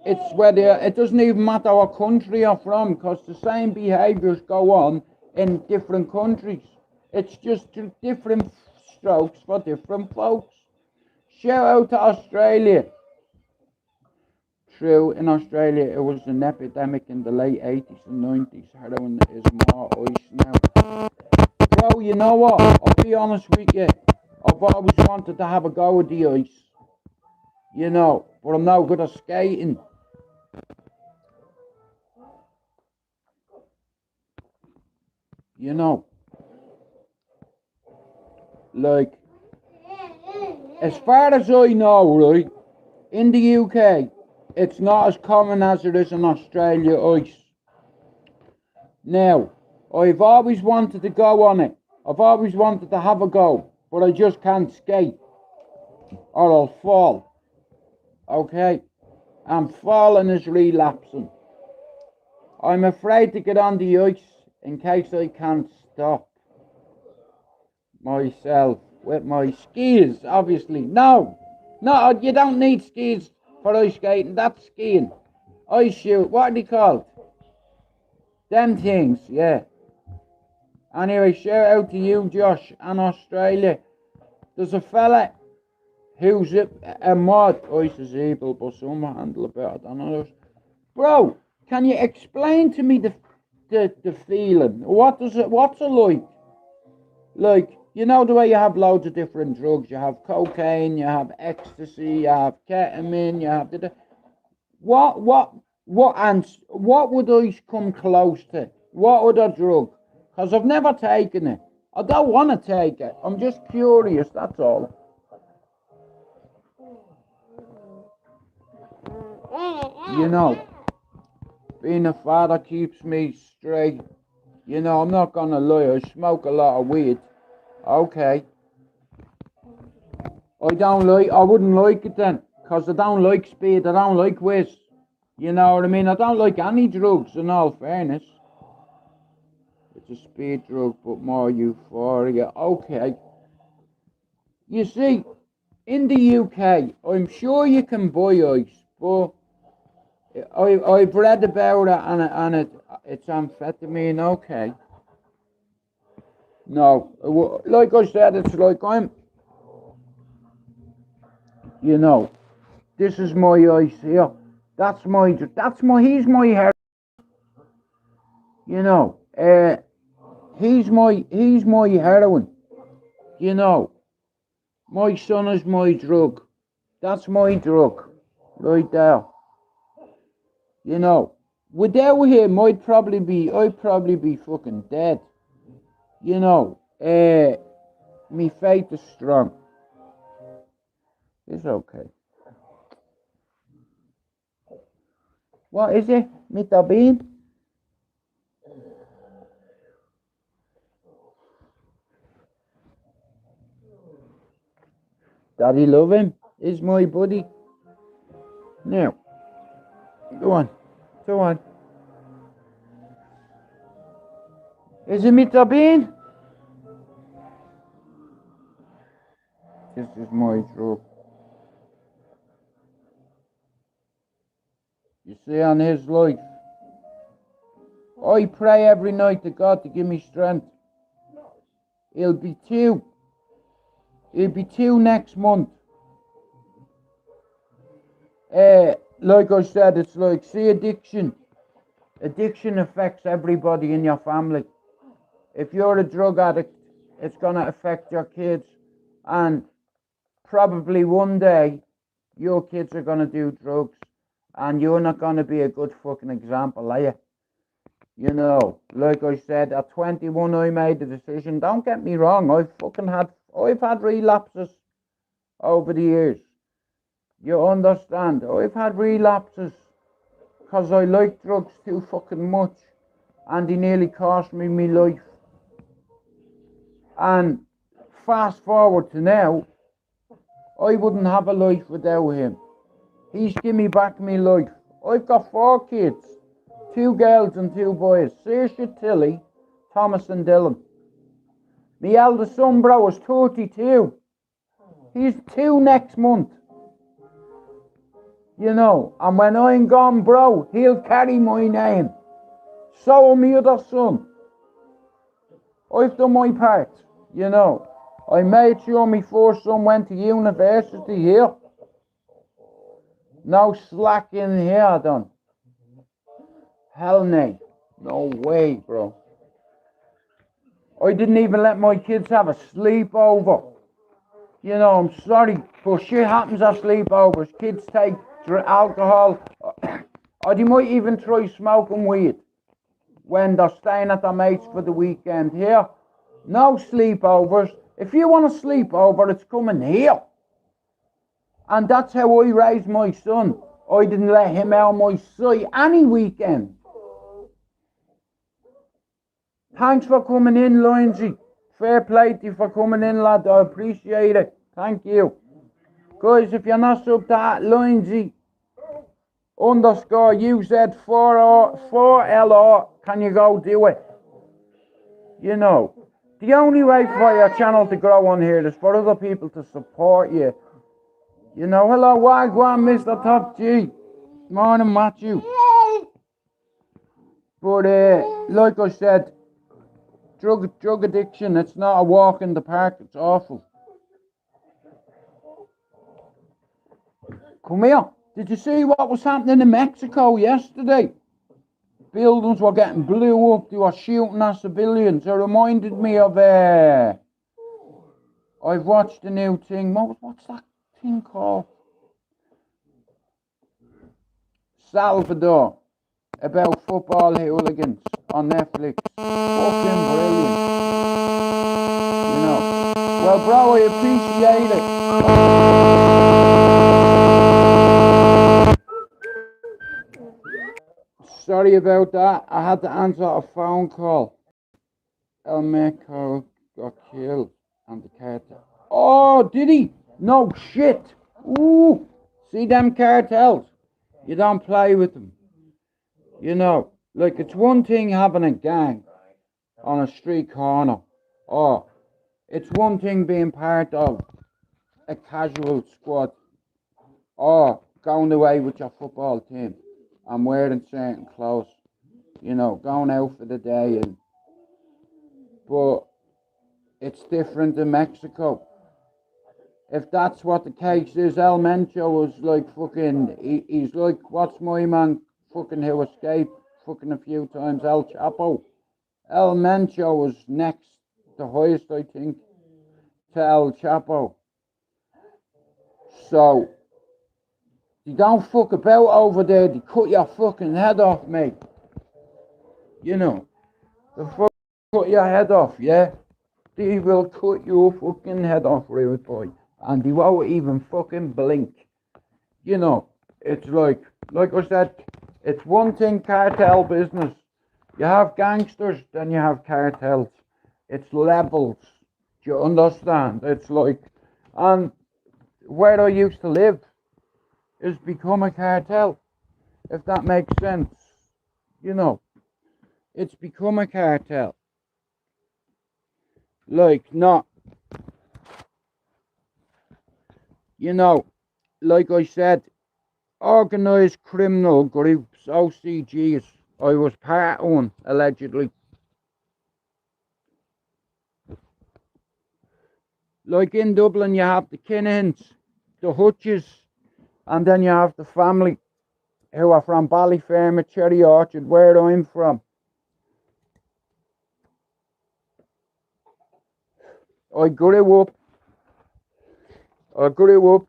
It doesn't even matter what country you're from, because the same behaviours go on in different countries. It's just different strokes for different folks. Shout out to Australia. True, in Australia it was an epidemic in the late 80s and 90s. Heroin is more ice now. Bro, you know what? I'll be honest with you. I've always wanted to have a go with the ice. You know, but I'm no good at skating. You know, like, as far as I know, right, in the UK, it's not as common as it is in Australia, ice. Now, I've always wanted to go on it. I've always wanted to have a go, but I just can't skate, or I'll fall. Okay? And falling is relapsing. I'm afraid to get on the ice in case I can't stop myself with my skis, obviously. No, you don't need skis for ice skating. That's skiing. Ice shoot, what are they called? Them things, yeah. Anyway, shout out to you, Josh, and Australia. There's a fella who's a mod. Ice is evil, but some handle it better than others. Bro, can you explain to me the feeling? What's it like? Like, you know the way you have loads of different drugs. You have cocaine, you have ecstasy, you have ketamine, you have what would ice come close to? What other drug Because I've never taken it. I don't want to take it. I'm just curious, that's all. You know, being a father keeps me straight. You know, I'm not going to lie. I smoke a lot of weed. Okay. I wouldn't like it then. Because I don't like speed. I don't like whiz. You know what I mean? I don't like any drugs, in all fairness. It's a speed drug, but more euphoria. Okay. You see, in the UK, I'm sure you can buy ice, but I've read about it and it's amphetamine. Okay. No, like I said, it's like you know, this is my ice here. He's my hair. You know, he's my heroin. You know, my son is my drug. That's my drug, right there. You know, without him, I'd probably be fucking dead. You know, me faith is strong. It's okay. What is it, Mr. Bean? Daddy love him. Is my buddy. Now, go on. Is it Mr. Bean? This is my drug. You see, on his life, I pray every night to God to give me strength. He'll be two next month. Like I said, it's like, see, addiction affects everybody in your family. If you're a drug addict, it's going to affect your kids, and probably one day your kids are going to do drugs, and you're not going to be a good fucking example, are you? You know, like I said, at 21 I made the decision. Don't get me wrong, I've had relapses over the years. You understand? I've had relapses because I like drugs too fucking much, and they nearly cost me my life. And fast forward to now, I wouldn't have a life without him. He's given me back my life. I've got 4 kids, 2 girls and 2 boys. Saoirse, Tilly, Thomas and Dylan. My eldest son, bro, is 32. He's 2 next month. You know, and when I'm gone, bro, he'll carry my name. So will my other son. I've done my part, you know. I made sure my first son went to university here. No slack in here, done. Hell no. No way, bro. I didn't even let my kids have a sleepover. You know, I'm sorry, but shit happens at sleepovers. Kids take alcohol, or they might even try smoking weed when they're staying at their mates for the weekend. Here, no sleepovers. If you want to sleep over, it's coming here. And that's how I raised my son. I didn't let him out of my sight any weekend. Thanks for coming in, Lindsay. Fair play to you for coming in, lad. I appreciate it. Thank you. Guys, if you're not subbed to that, Lindsay _UZ4LR, can you go do it? You know, the only way for your channel to grow on here is for other people to support you. You know, hello, Wagwan, Mr. Top G. Morning, Matthew. But, like I said, drug addiction, it's not a walk in the park, it's awful. Come here. Did you see what was happening in Mexico yesterday? Buildings were getting blew up, they were shooting at civilians. It reminded me of, I've watched the new thing, what's that thing called? Salvador, about football hooligans on Netflix. Fucking brilliant. Well, bro, I appreciate it. Sorry about that. I had to answer a phone call. El Meco got killed and the cartel. Oh, did he? No shit. Ooh. See them cartels? You don't play with them. You know, like it's one thing having a gang on a street corner. Or it's one thing being part of a casual squad. Or going away with your football team and wearing certain clothes. You know, going out for the day. But it's different in Mexico. If that's what the case is, El Mencho was like fucking, he's like, what's my man fucking who escaped fucking a few times, El Chapo. El Mencho was next, the highest I think, to El Chapo. So, you don't fuck about over there, they cut your fucking head off, mate. You know, they cut your head off, yeah? They will cut your fucking head off, rude boy. And they won't even fucking blink. You know, it's like I said, it's one thing cartel business. You have gangsters, then you have cartels. It's levels. Do you understand? It's like, and where I used to live is become a cartel, if that makes sense. You know, it's become a cartel. Like, not, you know, like I said, organised criminal groups, OCGs. I was part of one, allegedly. Like in Dublin, you have the Kinahans, the Hutches, and then you have the family who are from Ballyfermot, Cherry Orchard, where I'm from. I grew up,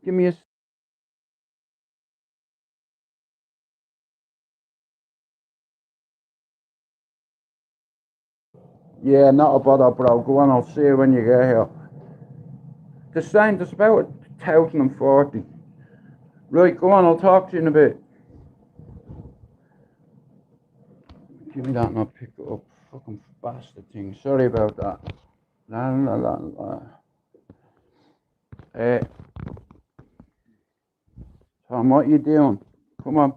give me a... Yeah, not a bother, bro. Go on, I'll see you when you get here. The same, there's about 1,040. Right, go on, I'll talk to you in a bit. Give me that and I'll pick it up. Fucking bastard thing. Sorry about that. La la la la. Tom, what you doing? Come on.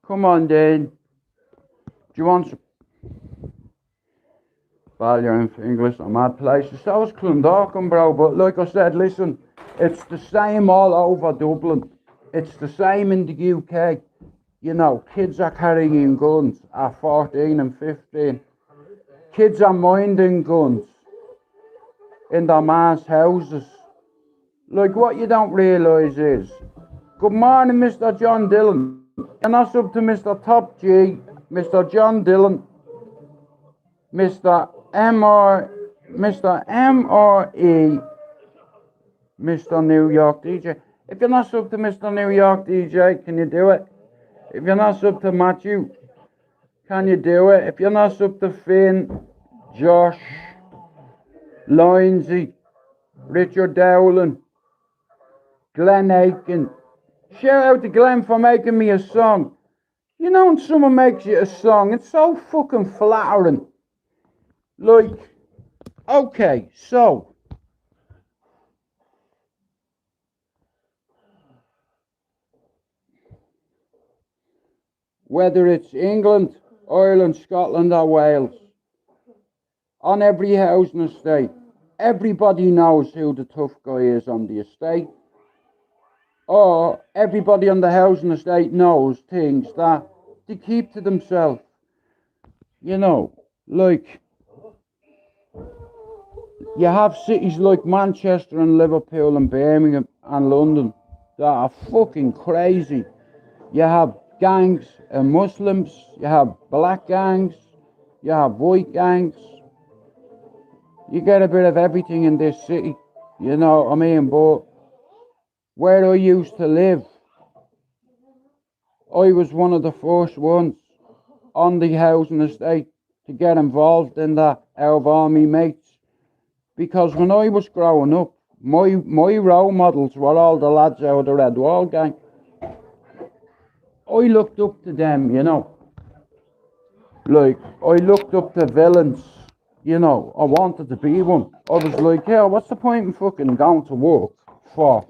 Come on, Dane. Do you want some... Ballyer in English, a mad place. So is Clondalkin, bro, but like I said, listen, it's the same all over Dublin. It's the same in the UK. You know, kids are carrying guns at 14 and 15. Kids are minding guns in their man's houses. Like, what you don't realise is, good morning, Mr. John Dillon. And that's up to Mr. Top G, Mr. John Dillon, Mr. M.R.E., Mr. New York DJ. If you're not sub to Mr. New York DJ, can you do it? If you're not sub to Matthew, can you do it? If you're not sub to Finn, Josh, Lindsay, Richard Dowling, Glenn Aiken. Shout out to Glenn for making me a song. You know when someone makes you a song, it's so fucking flattering. Like, okay, so whether it's England, Ireland, Scotland or Wales, on every housing estate, everybody knows who the tough guy is on the estate. Or everybody on the housing estate knows things that they keep to themselves. You know, like, you have cities like Manchester and Liverpool and Birmingham and London that are fucking crazy. You have gangs of Muslims, you have black gangs, you have white gangs. You get a bit of everything in this city, you know what I mean? But where I used to live, I was one of the first ones on the housing estate to get involved in that out of all my mates. Because when I was growing up, my role models were all the lads out of the Red Wall gang. I looked up to them, you know. Like, I looked up to villains, you know. I wanted to be one. I was like, yeah, what's the point in fucking going to work for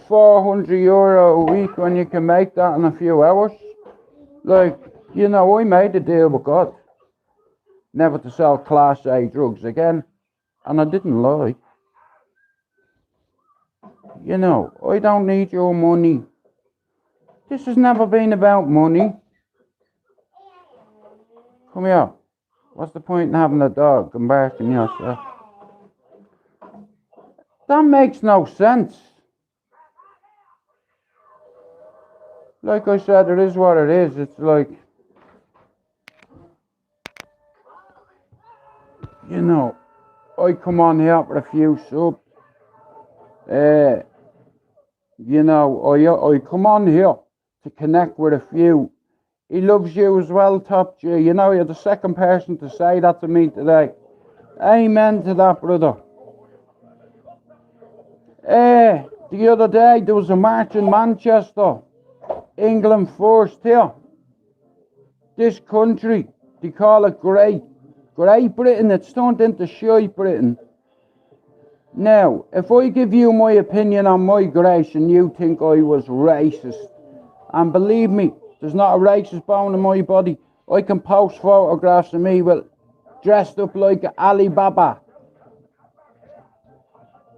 €400 a week when you can make that in a few hours? Like, you know, I made a deal with God never to sell Class A drugs again, and I didn't lie. You know, I don't need your money. This has never been about money. Come here. What's the point in having a dog and barking yourself? That makes no sense. Like I said, it is what it is. It's like, you know, I come on here with a few subs. You know, I come on here to connect with a few. He loves you as well, Top G. You know, you're the second person to say that to me today. Amen to that, brother. The other day, there was a march in Manchester. England first here. This country, they call it Great Britain. It's turned into Shite Britain. Now, if I give you my opinion on migration, you think I was racist. And believe me, there's not a racist bone in my body. I can post photographs of me dressed up like Alibaba.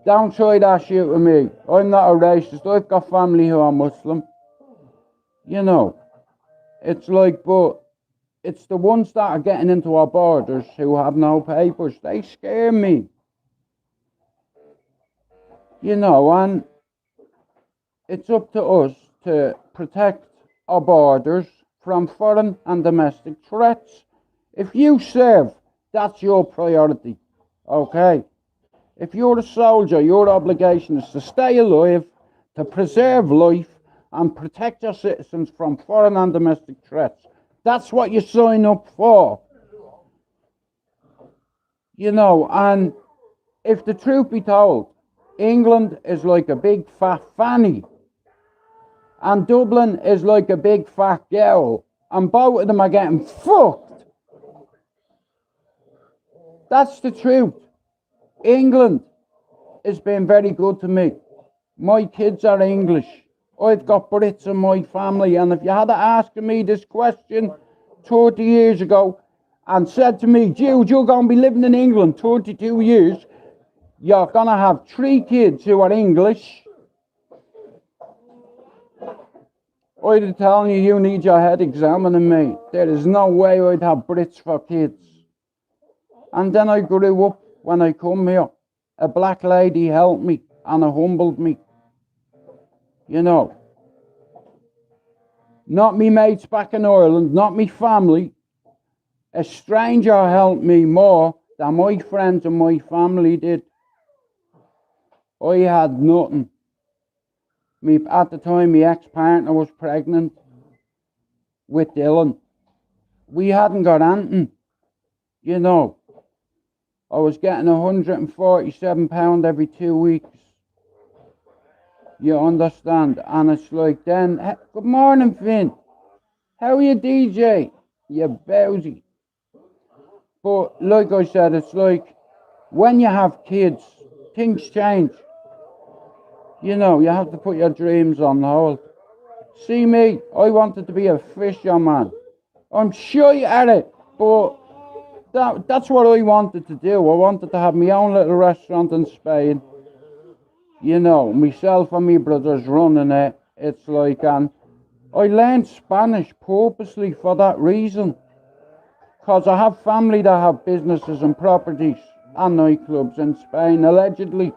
Don't try that shit with me. I'm not a racist. I've got family who are Muslim. You know, it's like, but it's the ones that are getting into our borders who have no papers. They scare me. You know, and it's up to us to protect our borders from foreign and domestic threats. If you serve, that's your priority, okay? If you're a soldier, your obligation is to stay alive, to preserve life, and protect your citizens from foreign and domestic threats. That's what you sign up for. You know, and if the truth be told, England is like a big fat fanny, and Dublin is like a big fat girl, and both of them are getting fucked. That's the truth. England has been very good to me. My kids are English. I've got Brits in my family, and if you had asked me this question 30 years ago and said to me, Jude, you're going to be living in England 32 years, you're going to have 3 kids who are English, I'd be telling you, you need your head examining, mate. There is no way I'd have Brits for kids. And then I grew up, when I come here, a black lady helped me and humbled me. You know, not me mates back in Ireland, not me family. A stranger helped me more than my friends and my family did. I had nothing. At the time, my ex-partner was pregnant with Dylan. We hadn't got anything, you know. I was getting £147 every 2 weeks. You understand? And it's like then, good morning, Finn. How are you, DJ? You bowsy. But like I said, it's like when you have kids, things change. You know, you have to put your dreams on hold. See me, I wanted to be a fisherman. I'm shy at it, but that's what I wanted to do. I wanted to have my own little restaurant in Spain. You know, myself and my brothers running it. It's like, and I learned Spanish purposely for that reason. Because I have family that have businesses and properties and nightclubs in Spain, allegedly.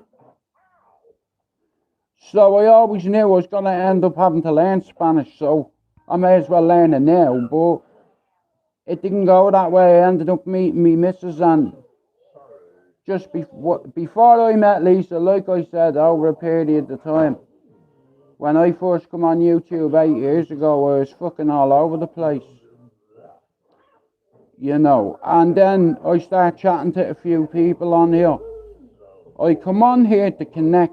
So I always knew I was going to end up having to learn Spanish, so I may as well learn it now, but it didn't go that way. I ended up meeting me missus, and just before I met Lisa, like I said, over a period of time, when I first come on YouTube 8 years ago, I was fucking all over the place. you know. And then I start chatting to a few people on here. I come on here to connect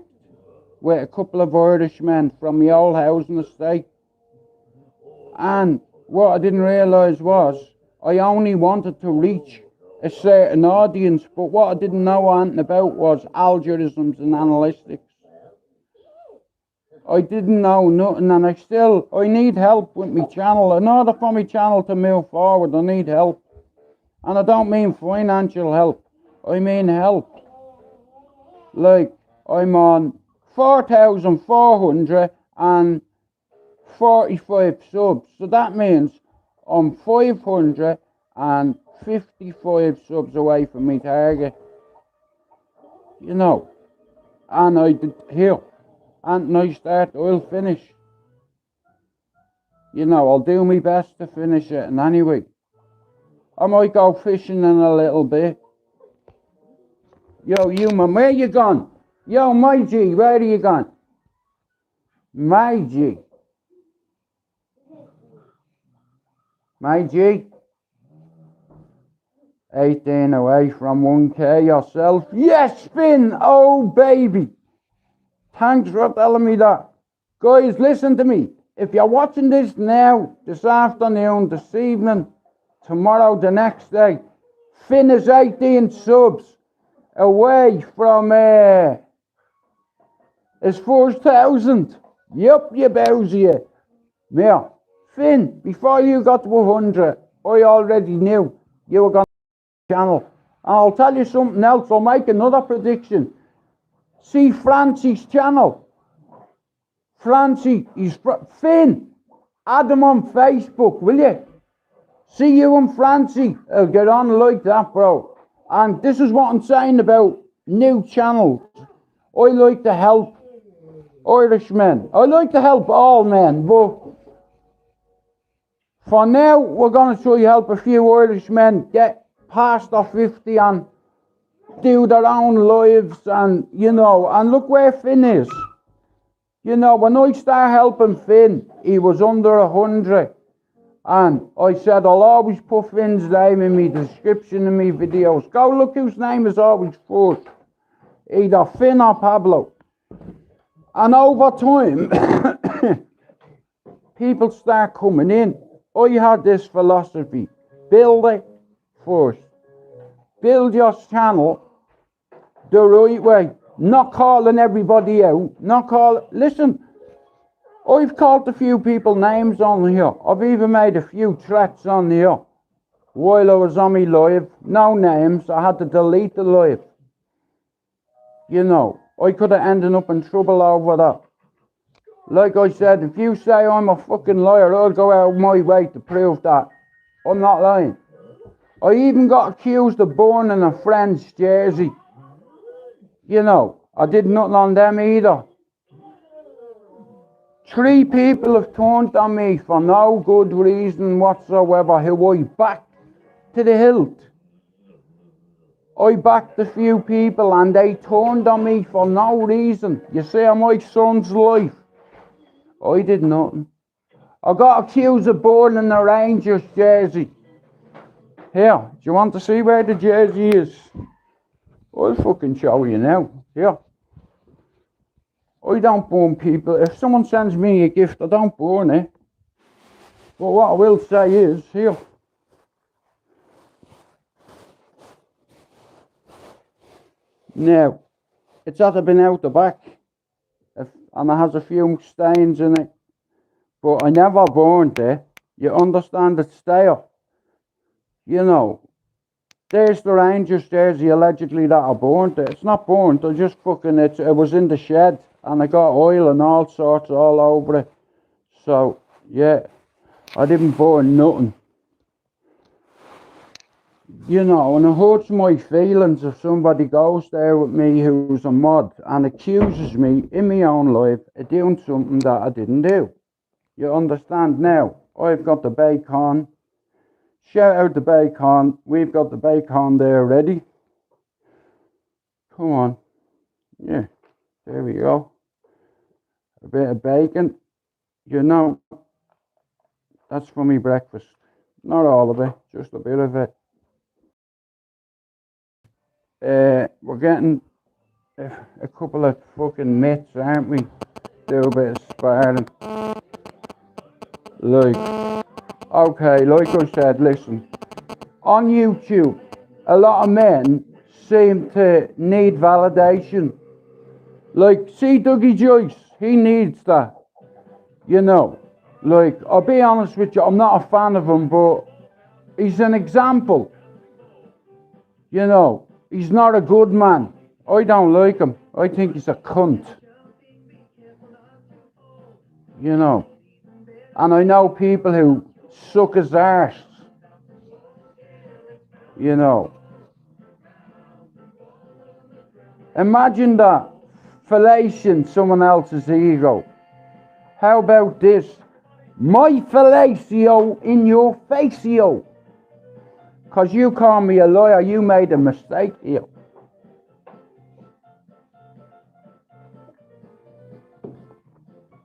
with a couple of Irishmen from the old housing estate. And what I didn't realise was I only wanted to reach a certain audience, but what I didn't know anything about was algorithms and analytics. I didn't know nothing, and I need help with my channel. In order for my channel to move forward, I need help. And I don't mean financial help, I mean help. Like, I'm on 4,445 subs, so that means I'm 555 subs away from my target, you know. And I did here, and I start, I'll finish. You know, I'll do my best to finish it, and anyway, I might go fishing in a little bit. Yo, you man, where you gone? Yo, my G, where are you gone? My G. My G. 18 away from 1K yourself. Yes, Finn! Oh, baby! Thanks for telling me that. Guys, listen to me. If you're watching this now, this afternoon, this evening, tomorrow, the next day, Finn is 18 subs away from his first 1,000. Yup, you bowsy. Yeah. Finn, before you got to 100, I already knew you were going to channel. And I'll tell you something else, I'll make another prediction. See Francie's channel. Francie, Finn, add him on Facebook, will you? See you and Francie, I'll get on like that, bro. And this is what I'm saying about new channels. I like to help Irishmen. I like to help all men, but for now, we're going to try to help a few Irishmen get past the 50 and do their own lives, and, you know, and look where Finn is. You know, when I started helping Finn, he was under 100. And I said, I'll always put Finn's name in my description in my videos. Go look whose name is always first. Either Finn or Pablo. And over time, people start coming in. I had this philosophy. Build it first. Build your channel the right way. Not calling everybody out. Listen, I've called a few people names on here. I've even made a few threats on here while I was on my live. No names. I had to delete the live. You know, I could have ended up in trouble over that. Like I said, if you say I'm a fucking liar, I'll go out of my way to prove that I'm not lying. I even got accused of burning a friend's jersey. You know, I did nothing on them either. 3 people have turned on me for no good reason whatsoever, who I backed to the hilt. I backed a few people and they turned on me for no reason. You see, on my son's life, I did nothing. I got accused of burning a Rangers jersey. Here, do you want to see where the jersey is? I'll fucking show you now. Here. I don't burn people. If someone sends me a gift, I don't burn it. But what I will say is, here. Now, it's had been out the back. And it has a few stains in it. But I never burned it. You understand, it's there. You know. There's the Rangers jersey allegedly that I burnt it. It's not burnt, I just fucking, it was in the shed. And I got oil and all sorts all over it. So, yeah, I didn't burn nothing. You know, and it hurts my feelings if somebody goes there with me who's a mod and accuses me in my own life of doing something that I didn't do. You understand now? I've got the bacon. Shout out the bacon. We've got the bacon there ready. Come on. Yeah, there we go. A bit of bacon. You know, that's for me breakfast. Not all of it, just a bit of it. We're getting a couple of fucking mitts, aren't we? Do a bit of sparring. Like, okay, like I said, listen. On YouTube, a lot of men seem to need validation. Like, see Dougie Joyce, he needs that. You know, like, I'll be honest with you, I'm not a fan of him, but he's an example. You know, he's not a good man. I don't like him. I think he's a cunt. You know, and I know people who suck his arse. You know, imagine that, fellation someone else's ego. How about this? My fellatio in your facio. Because you call me a liar, you made a mistake here.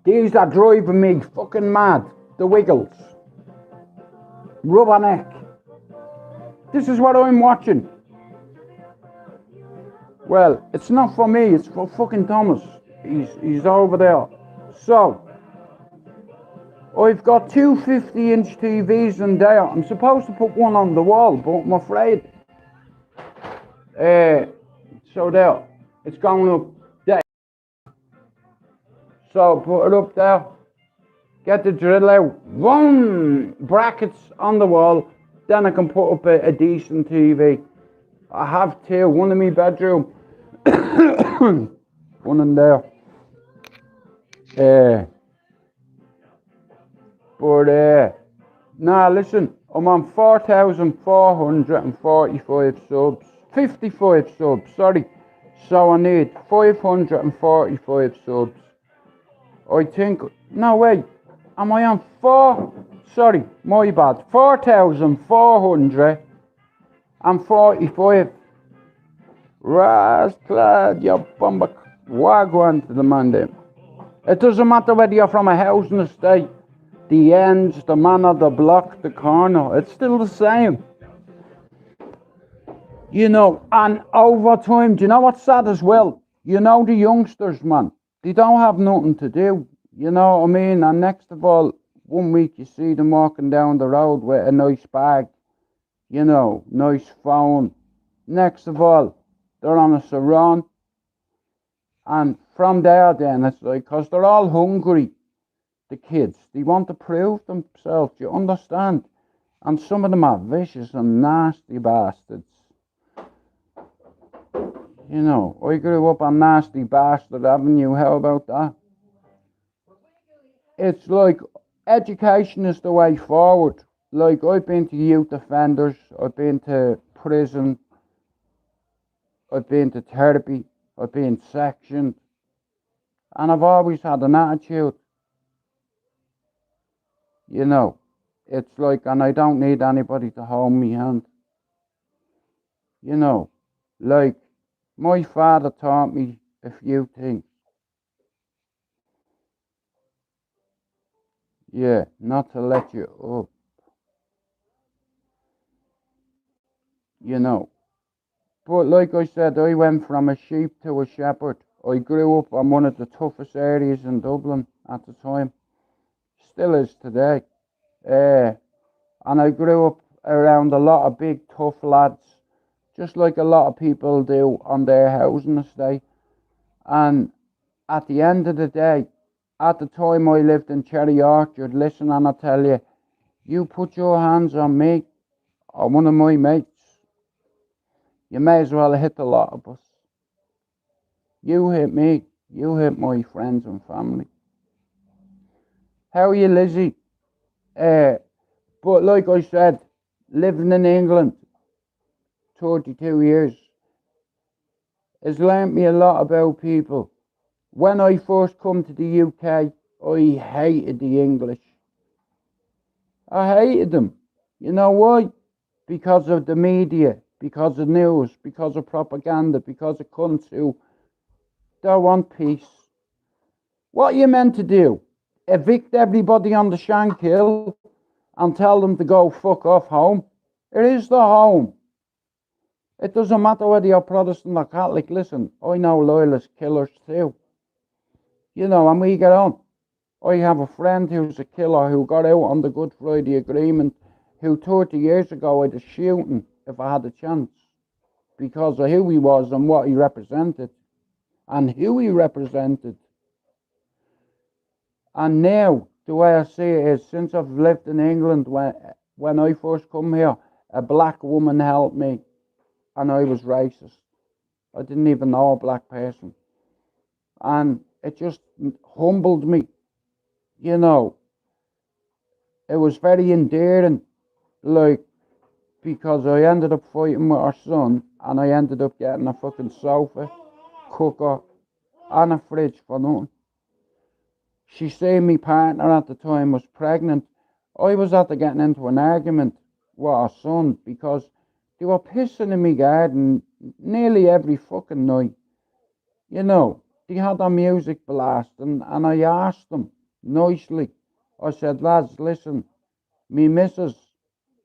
These are driving me fucking mad. The Wiggles. Rubberneck. This is what I'm watching. Well, it's not for me, it's for fucking Thomas. He's over there. So, I've got two 50-inch TVs in there. I'm supposed to put one on the wall, but I'm afraid. So there, it's going up there. So put it up there. Get the drill out. One brackets on the wall. Then I can put up a decent TV. I have two. One in my bedroom. One in there. Nah, listen, I'm on 4,445 subs. 55 subs, sorry. So I need 545 subs. I think, no wait, am I on 4? My bad. 4,445. Rasclad, you bumber. Wagwan to the Monday. It doesn't matter whether you're from a housing estate, the ends, the manor, the block, the corner, it's still the same. You know, and over time, do you know what's sad as well? You know the youngsters, man, they don't have nothing to do, you know what I mean? And next of all, one week you see them walking down the road with a nice bag, you know, nice phone. Next of all, they're on a sarong. And from there then, it's like, because they're all hungry. The kids, they want to prove themselves, you understand? And some of them are vicious and nasty bastards. You know, I grew up on Nasty Bastard Avenue, how about that? It's like, education is the way forward. Like, I've been to youth offenders, I've been to prison, I've been to therapy, I've been sectioned, and I've always had an attitude. You know, it's like, and I don't need anybody to hold me hand. You know, like, my father taught me a few things. Yeah, not to let you up. You know. But like I said, I went from a sheep to a shepherd. I grew up on one of the toughest areas in Dublin at the time. Still is today. And I grew up around a lot of big, tough lads, just like a lot of people do on their housing estate. And at the end of the day, at the time I lived in Cherry Orchard, listen, and I tell you, you put your hands on me or one of my mates, you may as well hit a lot of us. You hit me, you hit my friends and family. How are you, Lizzie? But like I said, living in England, 32 years, has learnt me a lot about people. When I first come to the UK, I hated the English. I hated them. You know why? Because of the media, because of news, because of propaganda, because of cunts who don't want peace. What are you meant to do? Evict everybody on the Shankill and tell them to go fuck off home. It is the home. It doesn't matter whether you're Protestant or Catholic. Listen, I know loyalist killers too. You know, and we get on. I have a friend who's a killer who got out on the Good Friday Agreement, who 30 years ago I'd have shooting if I had a chance, because of who he was and what he represented and who he represented. And now, the way I see it is, since I've lived in England, when I first come here, a black woman helped me, and I was racist. I didn't even know a black person. And it just humbled me. You know, it was very endearing, like, because I ended up fighting with her son, and I ended up getting a fucking sofa, cooker, and a fridge for nothing. She said my partner at the time was pregnant. I was after getting into an argument with her son because they were pissing in my garden nearly every fucking night. You know, they had their music blasting, and I asked them nicely. I said, lads, listen, me missus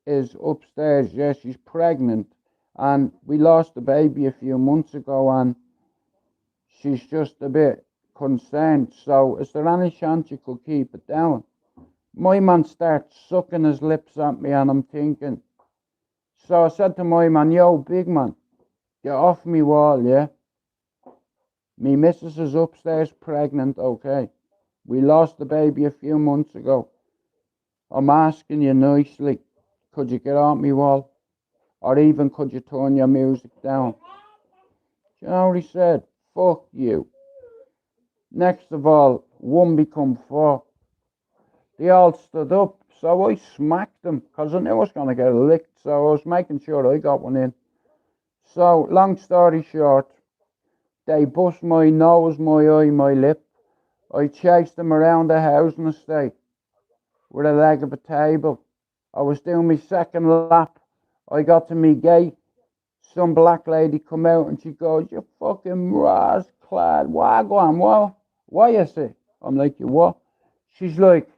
is upstairs. Yeah, she's pregnant, and we lost the baby a few months ago, and she's just a bit concerned. So is there any chance you could keep it down? My man starts sucking his lips at me, and I'm thinking. So I said to my man, yo, big man, get off me wall, yeah? Me missus is upstairs pregnant, okay? We lost the baby a few months ago. I'm asking you nicely, could you get off me wall? Or even could you turn your music down? Do you know what he said? Fuck you. Next of all, one become four. They all stood up, so I smacked them, because I knew I was going to get licked, so I was making sure I got one in. So, long story short, they bust my nose, my eye, my lip. I chased them around the housing estate with a leg of a table. I was doing my second lap. I got to me gate. Some black lady come out and she goes, you fucking rascal, wagwan, what? Why you say? I'm like, you what? She's like,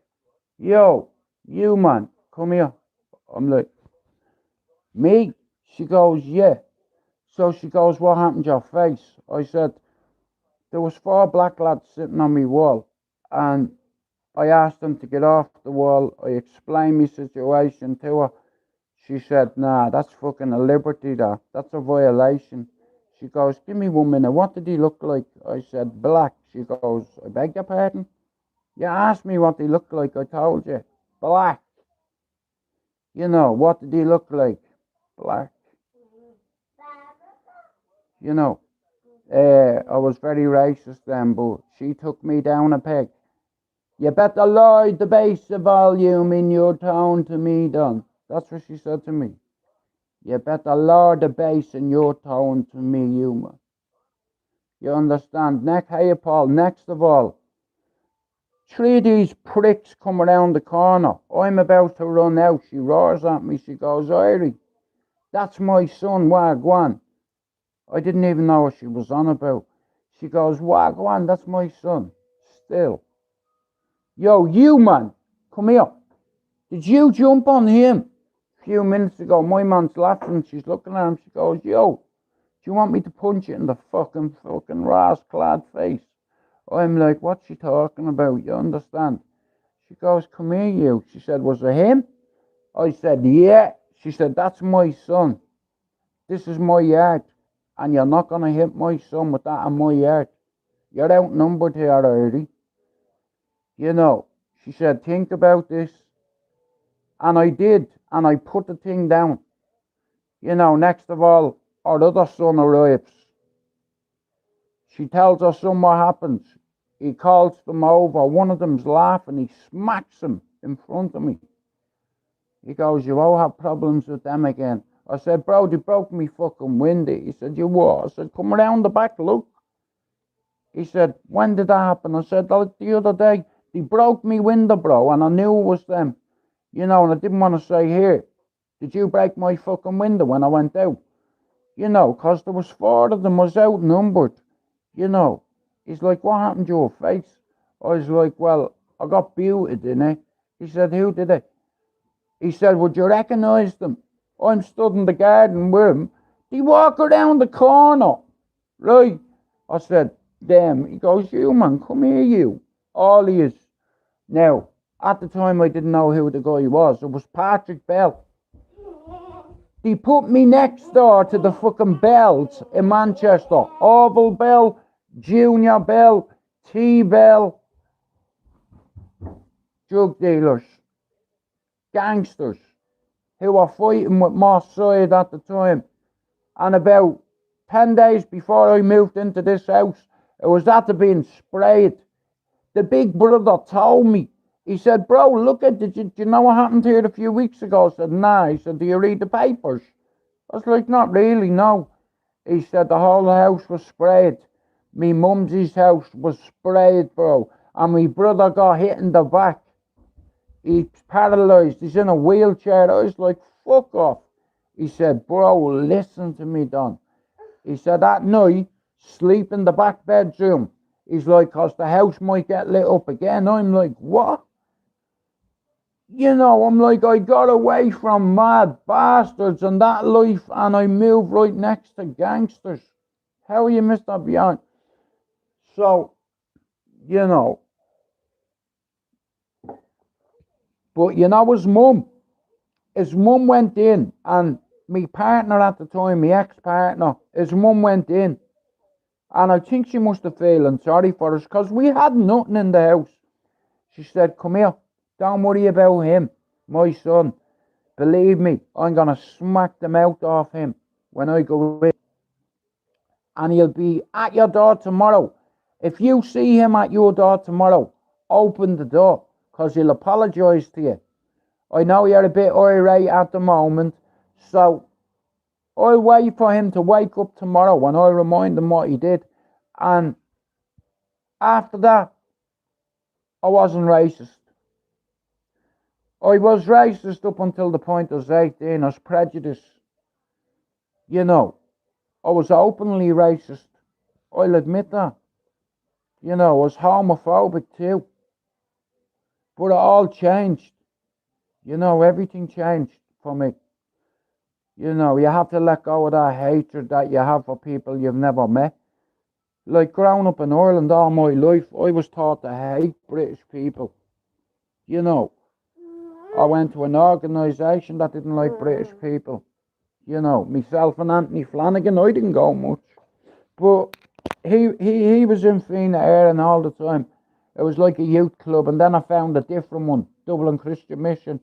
yo, you man, come here. I'm like, me? She goes, yeah. So she goes, what happened to your face? I said, there was 4 black lads sitting on my wall, and I asked them to get off the wall. I explained my situation to her. She said, nah, that's fucking a liberty, that's a violation. She goes, give me 1 minute, what did he look like? I said, black. She goes, I beg your pardon? You asked me what he looked like, I told you. Black. You know, what did he look like? Black. You know, I was very racist then, but she took me down a peg. You better lower the bass volume in your tone to me, Don. That's what she said to me. You better lower the bass in your tone to me, human. You understand? Hey, Paul, next of all, 3 of these pricks come around the corner. I'm about to run out. She roars at me. She goes, Irie, that's my son, Wagwan. I didn't even know what she was on about. She goes, Wagwan, that's my son. Still. Yo, you man, come here. Did you jump on him? A few minutes ago, my man's laughing. She's looking at him. She goes, yo, do you want me to punch you in the fucking rascal face? I'm like, what's she talking about? You understand? She goes, come here, you. She said, was it him? I said, yeah. She said, that's my son. This is my yard. And you're not going to hit my son with that in my yard. You're outnumbered here already. You know, she said, think about this. And I did. And I put the thing down. You know, next of all, our other son arrives. She tells her son what happens. He calls them over. One of them's laughing. He smacks him in front of me. He goes, you all have problems with them again. I said, bro, they broke me fucking window. He said, you what? I said, come around the back, look. He said, when did that happen? I said, the other day. They broke me window, bro, and I knew it was them. You know, and I didn't want to say, here, did you break my fucking window when I went out? You know, because there was 4 of them. I was outnumbered. You know. He's like, what happened to your face? I was like, well, I got booted in it. He said, who did it? He said, would you recognise them? I'm stood in the garden with him. They walk around the corner, right? I said, them. He goes, you man, come here, you. All he is. Now, at the time I didn't know who the guy was. It was Patrick Bell. They put me next door to the fucking Bells in Manchester. Orville Bell, Junior Bell, T-Bell. Drug dealers. Gangsters. Who were fighting with Moss Side at the time. And about 10 days before I moved into this house, it was after being sprayed. The big brother told me. He said, bro, look at it. Do you know what happened here a few weeks ago? I said, nah. He said, do you read the papers? I was like, not really, no. He said, the whole house was sprayed. Me mumsy's house was sprayed, bro. And my brother got hit in the back. He's paralysed. He's in a wheelchair. I was like, fuck off. He said, bro, listen to me, Don. He said, at night, sleep in the back bedroom. He's like, cause the house might get lit up again. I'm like, what? You know, I'm like, I got away from mad bastards and that life, and I moved right next to gangsters. How are you, Mr. Beyond? So, you know. But you know his mum went in, and my partner at the time, my ex-partner, his mum went in. And I think she must have feeling sorry for us, because we had nothing in the house. She said, come here, don't worry about him, my son. Believe me, I'm going to smack the mouth off him when I go in. And he'll be at your door tomorrow. If you see him at your door tomorrow, open the door, because he'll apologise to you. I know you're a bit irate at the moment, so I'll wait for him to wake up tomorrow and I'll remind him what he did. And after that, I wasn't racist. I was racist up until the point I was 18. I was prejudiced. You know, I was openly racist. I'll admit that. You know, I was homophobic too. But it all changed. You know, everything changed for me. You know, you have to let go of that hatred that you have for people you've never met. Like, growing up in Ireland all my life, I was taught to hate British people. You know, I went to an organisation that didn't like British people. You know, myself and Anthony Flanagan, I didn't go much. But he was in Fianna Éireann all the time. It was like a youth club, and then I found a different one, Dublin Christian Mission.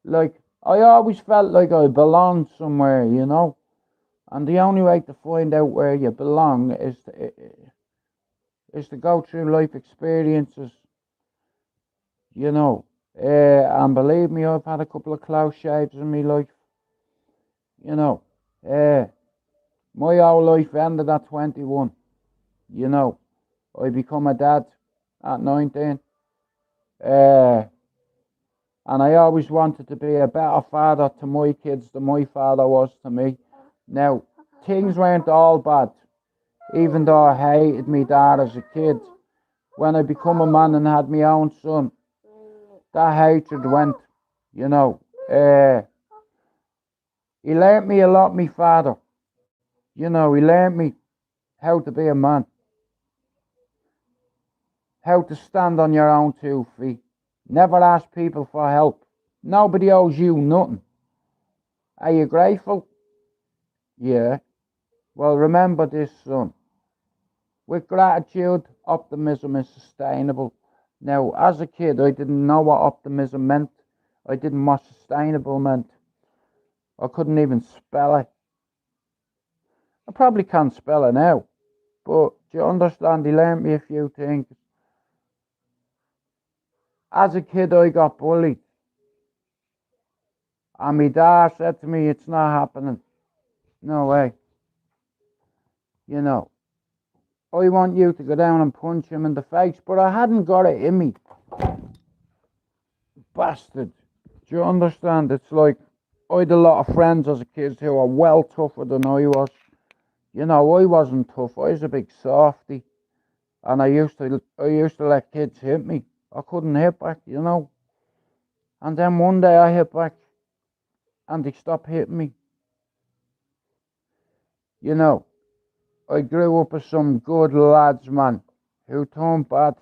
Like, I always felt like I belonged somewhere, you know. And the only way to find out where you belong is to go through life experiences, you know. And believe me, I've had a couple of close shaves in my life. You know, my whole life ended at 21. You know, I become a dad at 19. And I always wanted to be a better father to my kids than my father was to me. Now, things weren't all bad, even though I hated my dad as a kid. When I become a man and had my own son, that hatred went, you know. He learnt me a lot, my father. You know, he learnt me how to be a man. How to stand on your own 2 feet. Never ask people for help. Nobody owes you nothing. Are you grateful? Yeah. Well, remember this, son. With gratitude, optimism is sustainable. Now, as a kid, I didn't know what optimism meant. I didn't know what sustainable meant. I couldn't even spell it. I probably can't spell it now. But do you understand? He learned me a few things. As a kid, I got bullied. And my dad said to me, it's not happening. No way. You know, I want you to go down and punch him in the face. But I hadn't got it in me. Bastard. Do you understand? It's like, I had a lot of friends as a kid who were well tougher than I was. You know, I wasn't tough. I was a big softy. And I used to let kids hit me. I couldn't hit back, you know. And then one day I hit back and they stopped hitting me. You know, I grew up with some good lads, man, who turned bad.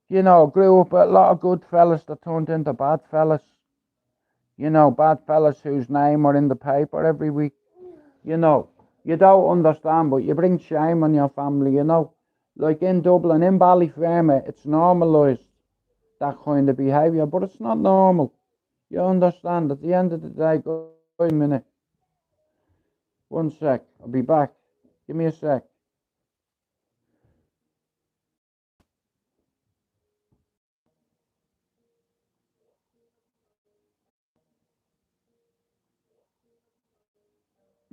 You know, grew up with a lot of good fellas that turned into bad fellas. You know, bad fellas whose name are in the paper every week. You know, you don't understand, but you bring shame on your family, you know. Like in Dublin, in Ballyfermot, it's normalised, that kind of behaviour, but it's not normal. You understand? At the end of the day, go a minute. 1 sec, I'll be back. Give me a sec.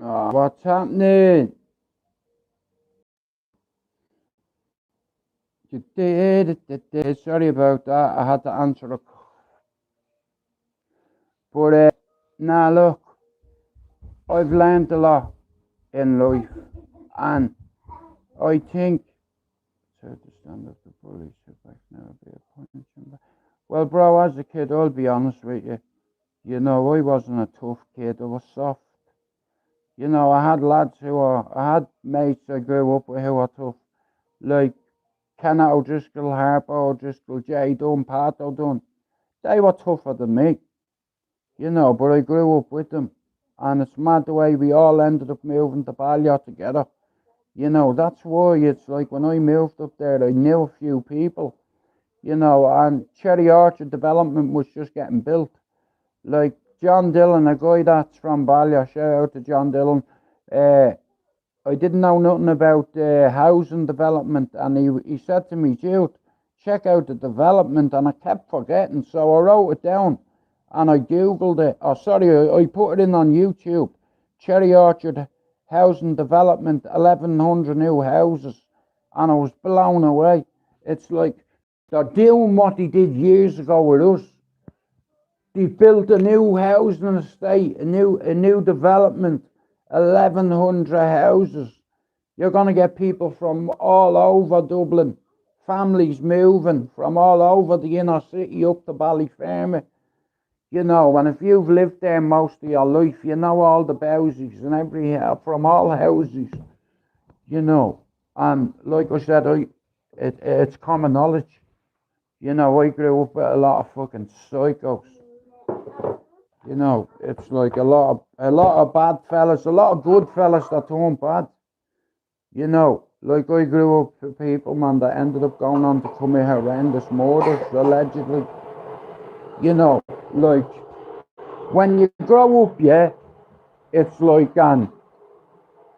Oh, what's happening? Sorry about that. I had to answer a call. But, now look, I've learned a lot in life, and I think it's hard to stand up to bullies. Never be a punch. Well, bro, as a kid, I'll be honest with you. You know, I wasn't a tough kid. I was soft. You know, I had lads I had mates I grew up with who were tough. Like Kenna O'Driscoll, Harper O'Driscoll, Jay Dunn, Pat O'Dunn. They were tougher than me. You know, but I grew up with them. And it's mad the way we all ended up moving to Ballier together. You know, that's why it's like when I moved up there, I knew a few people. You know, and Cherry Orchard development was just getting built. Like John Dillon, a guy that's from Ballier, shout out to John Dillon. I didn't know nothing about housing development, and he said to me, Jude, check out the development, and I kept forgetting, so I wrote it down, and I googled it. Oh, sorry, I put it in on YouTube. Cherry Orchard housing development, 1,100 new houses, and I was blown away. It's like they're doing what they did years ago with us. They built a new housing estate, a new development, 1,100 houses. You're going to get people from all over Dublin, families moving from all over the inner city up to Ballyfermot. You know, and if you've lived there most of your life, you know all the houses and from all houses, you know. And like I said, it's common knowledge. You know, I grew up with a lot of fucking psychos. You know, it's like a lot of bad fellas, a lot of good fellas that turned bad. You know, like I grew up with people, man, that ended up going on to commit horrendous murders, allegedly. You know, like, when you grow up, yeah, it's like,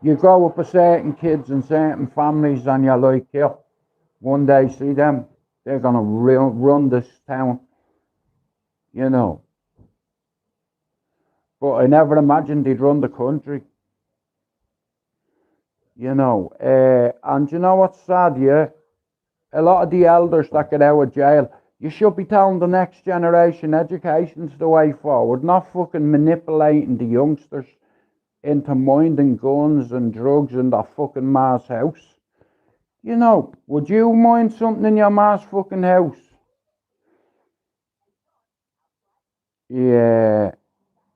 you grow up with certain kids and certain families, and you're like, yeah, one day see them, they're going to run this town, you know. But I never imagined they'd run the country. You know, and you know what's sad, yeah? A lot of the elders that get out of jail, you should be telling the next generation education's the way forward, not fucking manipulating the youngsters into minding guns and drugs in their fucking ma's house. You know, would you mind something in your ma's fucking house? Yeah.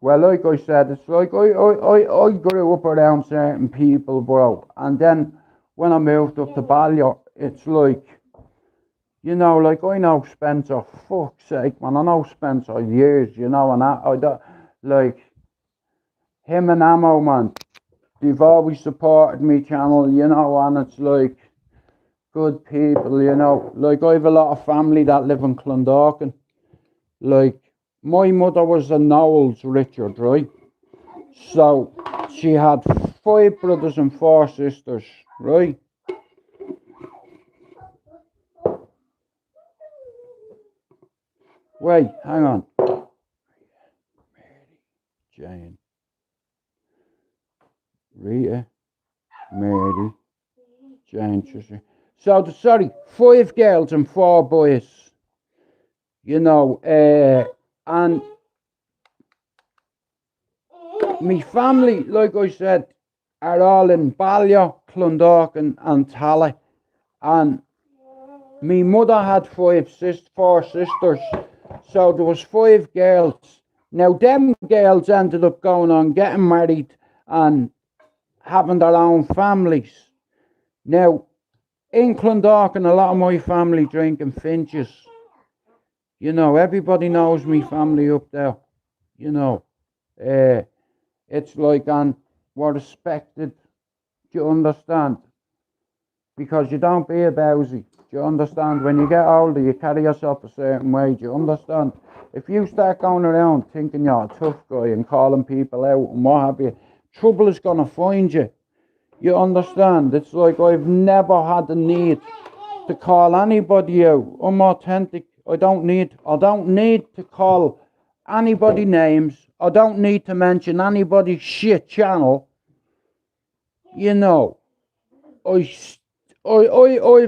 Well, like I said, it's like I grew up around certain people, bro. And then when I moved up to Ballier, it's like, you know, like I know Spencer, fuck's sake, man. I know Spencer years, you know, and I don't, like, him and Ammo, man, they've always supported me channel, you know, and it's like, good people, you know. Like, I have a lot of family that live in Clondalkin. Like, my mother was a Knowles Richard, right? So she had 5 brothers and 4 sisters, right? Wait, hang on. Jane, Rita, Mary, Jane, Trisha. So, sorry, 5 girls and 4 boys. You know, and my family, like I said, are all in Ballier, Clondalkin and Tally. And my mother had 4 sisters. So there was 5 girls. Now, them girls ended up going on getting married and having their own families. Now, in Clondalkin, a lot of my family drinking Finches. You know, everybody knows me family up there. You know, it's like, and we're respected. Do you understand? Because you don't be a bowsy. Do you understand? When you get older, you carry yourself a certain way. Do you understand? If you start going around thinking you're a tough guy and calling people out and what have you, trouble is going to find you. You understand? It's like I've never had the need to call anybody out. I'm authentic. I don't need to call anybody names. I don't need to mention anybody's shit channel. You know, I've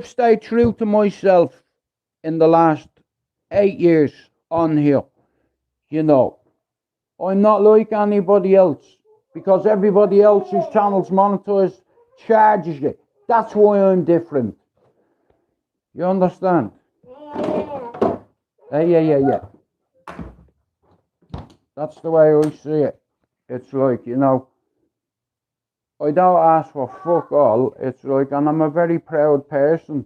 stayed true to myself in the last 8 years on here. You know, I'm not like anybody else, because everybody else whose channel's monetized charges you. That's why I'm different. You understand? Yeah. That's the way I see it. It's like, you know, I don't ask for fuck all. It's like, and I'm a very proud person.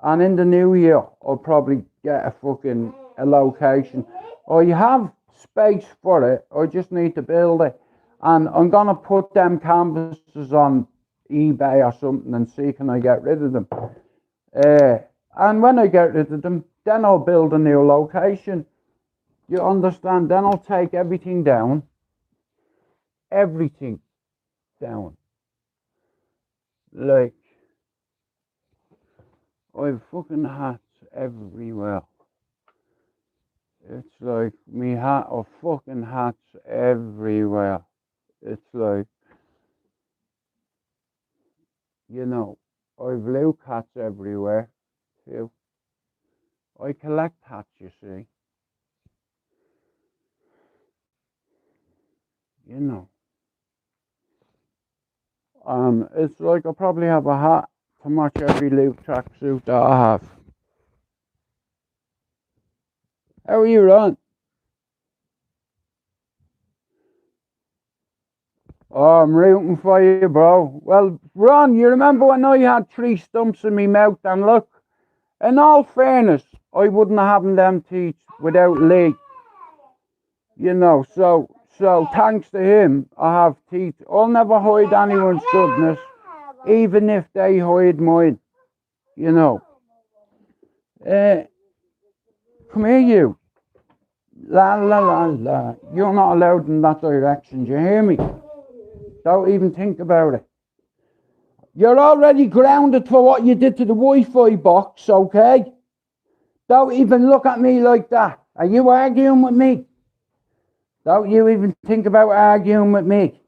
And in the new year, I'll probably get a location. I have space for it. I just need to build it. And I'm going to put them canvases on eBay or something and see can I get rid of them. And when I get rid of them, then I'll build a new location. You understand? Then I'll take everything down. Everything down. Like, I've fucking hats everywhere. It's like, me hat or fucking hats everywhere. It's like, you know, I've Luke hats everywhere too. I collect hats, you see. You know. It's like I probably have a hat to match every Luke tracksuit that I have. How are you, Ron? Oh, I'm rooting for you, bro. Well, Ron, you remember when I had 3 stumps in my mouth? And look, in all fairness, I wouldn't have them teeth without Lee. You know, so thanks to him, I have teeth. I'll never hide anyone's goodness, even if they hide mine. You know. Come here, you. La la la la. You're not allowed in that direction. Do you hear me? Don't even think about it. You're already grounded for what you did to the Wi-Fi box, okay? Don't even look at me like that. Are you arguing with me? Don't you even think about arguing with me.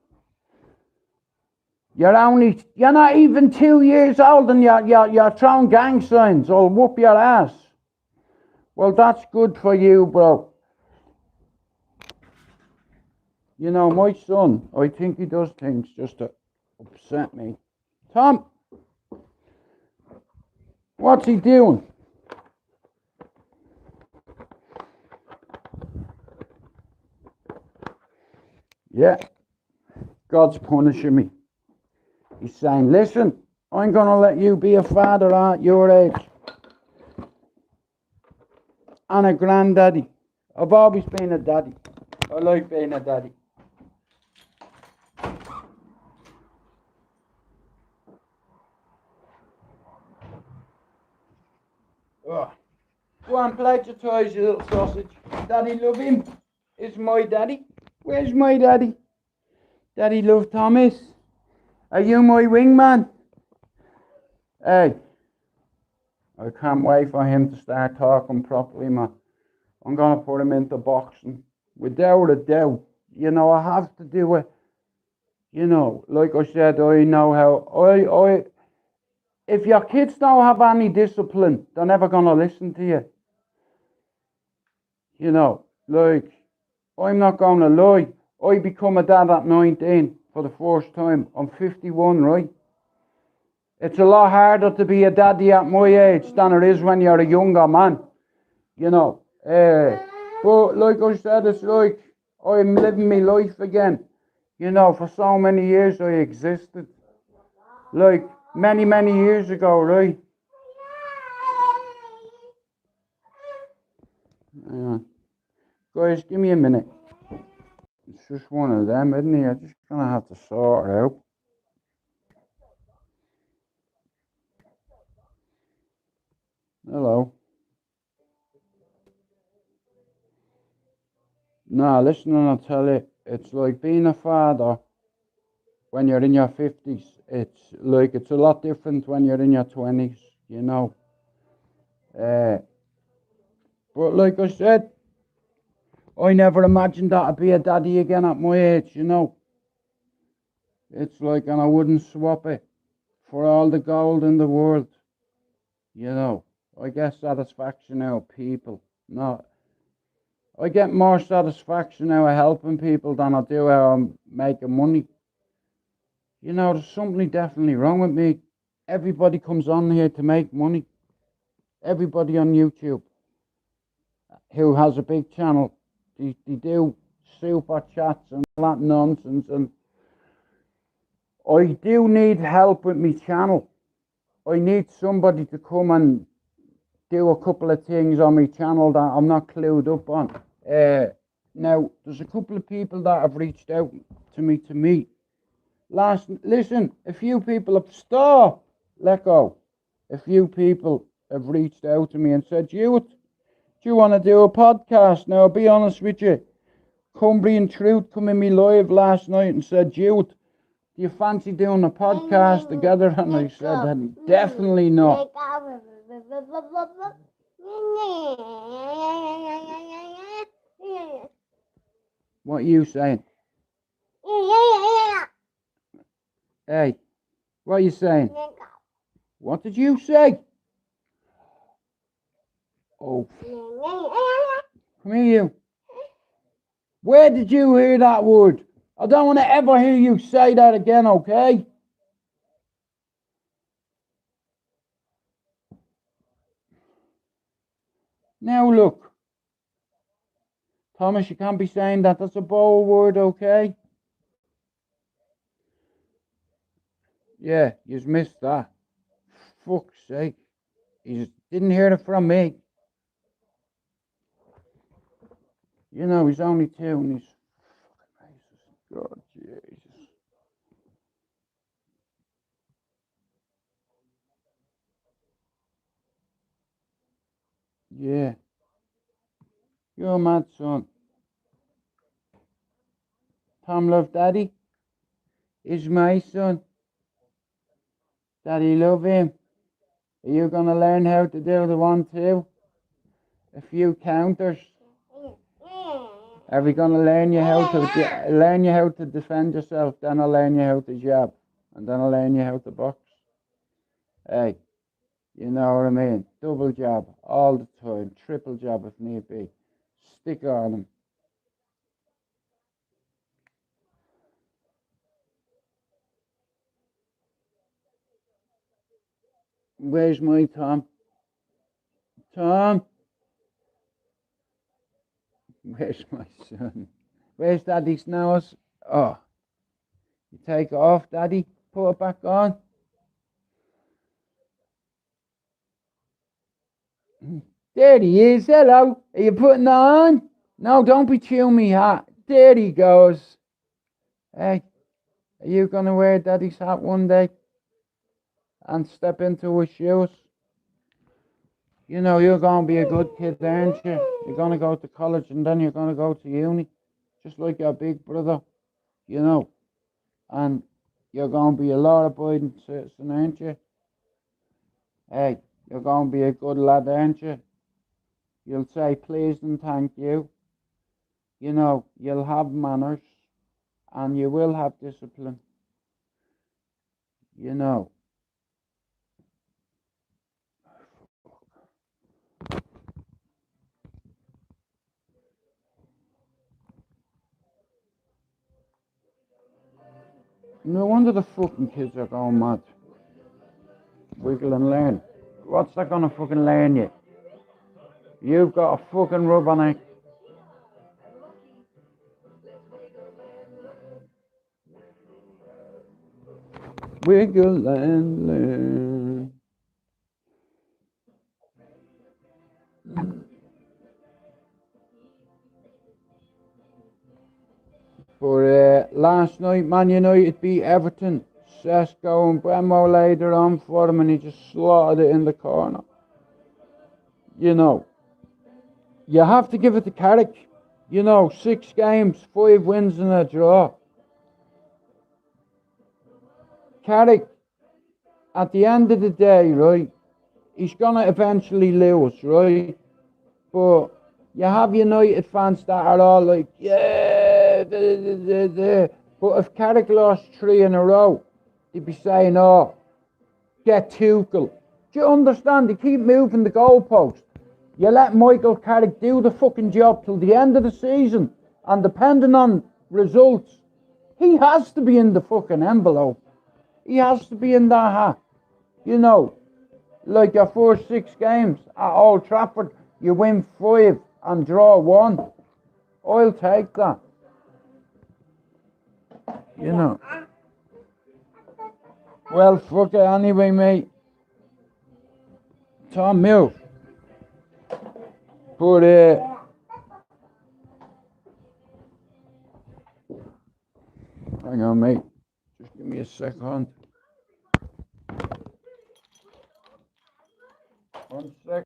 You're not even 2 years old and you're throwing gang signs. I'll whoop your ass. Well, that's good for you, bro. You know, my son, I think he does things just to upset me. Tom, what's he doing? Yeah, God's punishing me. He's saying, listen, I'm going to let you be a father at your age. And a granddaddy. I've always been a daddy. I like being a daddy. Oh. Go on, play your toys, you little sausage. Daddy love him. It's my daddy. Where's my daddy? Daddy love Thomas. Are you my wingman? Hey. I can't wait for him to start talking properly, man. I'm going to put him into boxing. Without a doubt. You know, I have to do it. You know, like I said, I know how... If your kids don't have any discipline, they're never going to listen to you. You know, like, I'm not going to lie. I become a dad at 19 for the first time. I'm 51, right? It's a lot harder to be a daddy at my age than it is when you're a younger man. You know, But like I said, it's like I'm living my life again. You know, for so many years I existed. Like many, many years ago, right? Hang on. Guys, give me a minute. It's just one of them, isn't it? I'm just gonna have to sort it out. Hello. Nah, listen, and I'll tell you, it's like being a father when you're in your 50s. It's a lot different when you're in your 20s, you know. But like I said, I never imagined that I'd be a daddy again at my age, you know. It's like, and I wouldn't swap it for all the gold in the world, you know. I get satisfaction out of people. No, I get more satisfaction out of helping people than I do out of making money. You know, there's something definitely wrong with me. Everybody comes on here to make money. Everybody on YouTube who has a big channel, they do super chats and all that nonsense. And I do need help with my channel. I need somebody to come and do a couple of things on my channel that I'm not clued up on. Now, there's a couple of people that have reached out to me to meet. Listen, a few people have stop. Let go. A few people have reached out to me and said, do you want to do a podcast? Now, I'll be honest with you. Cumbrian Truth come in me live last night and said, Jude, do you fancy doing a podcast together? And I said, definitely not. What are you saying? Hey, what are you saying? What did you say? Oh, come here, you. Where did you hear that word? I don't want to ever hear you say that again, okay? Now look, Thomas, you can't be saying that. That's a bold word, okay? Yeah, you've missed that. Fuck's sake. You didn't hear it from me. You know, he's only 2 and he's fucking racist. God, Jesus. Yeah. You're a mad son. Tom love daddy. Is my son. Daddy love him. Are you gonna learn how to do the 1, 2? A few counters. Are we gonna learn you how to defend yourself? Then I'll learn you how to jab, and then I'll learn you how to box. Hey, you know what I mean? Double jab all the time, triple jab if need be. Stick on him. Where's my Tom? Tom? Where's my son? Where's Daddy's nose? Oh, you take it off, Daddy. Put it back on. There he is. Hello. Are you putting that on? No, don't be chewing me hat. There he goes. Hey, are you going to wear Daddy's hat one day and step into his shoes? You know, you're going to be a good kid, aren't you? You're going to go to college and then you're going to go to uni, just like your big brother, you know. And you're going to be a law-abiding citizen, aren't you? Hey, you're going to be a good lad, aren't you? You'll say please and thank you. You know, you'll have manners and you will have discipline. You know. No wonder the fucking kids are going mad. Wiggle and learn. What's that gonna fucking learn you? You've got a fucking rub on it. wiggle and learn. But last night, Man United beat Everton. Sesko and Bremo laid it on for him and he just slotted it in the corner. You know, you have to give it to Carrick. You know, 6 games, 5 wins and a draw. Carrick, at the end of the day, right, he's going to eventually lose, right? But you have United fans that are all like, yeah, But if Carrick lost 3 in a row, they'd be saying, oh, get Tuchel. Do you understand? They keep moving the goalpost. You let Michael Carrick do the fucking job till the end of the season, and depending on results, he has to be in the fucking envelope. He has to be in that hat. You know, like your first 6 games at Old Trafford, you win 5 and draw 1. I'll take that. You know. Well, fuck it anyway, mate. Tom Mills. But, hang on, mate. Just give me a second. 1 sec.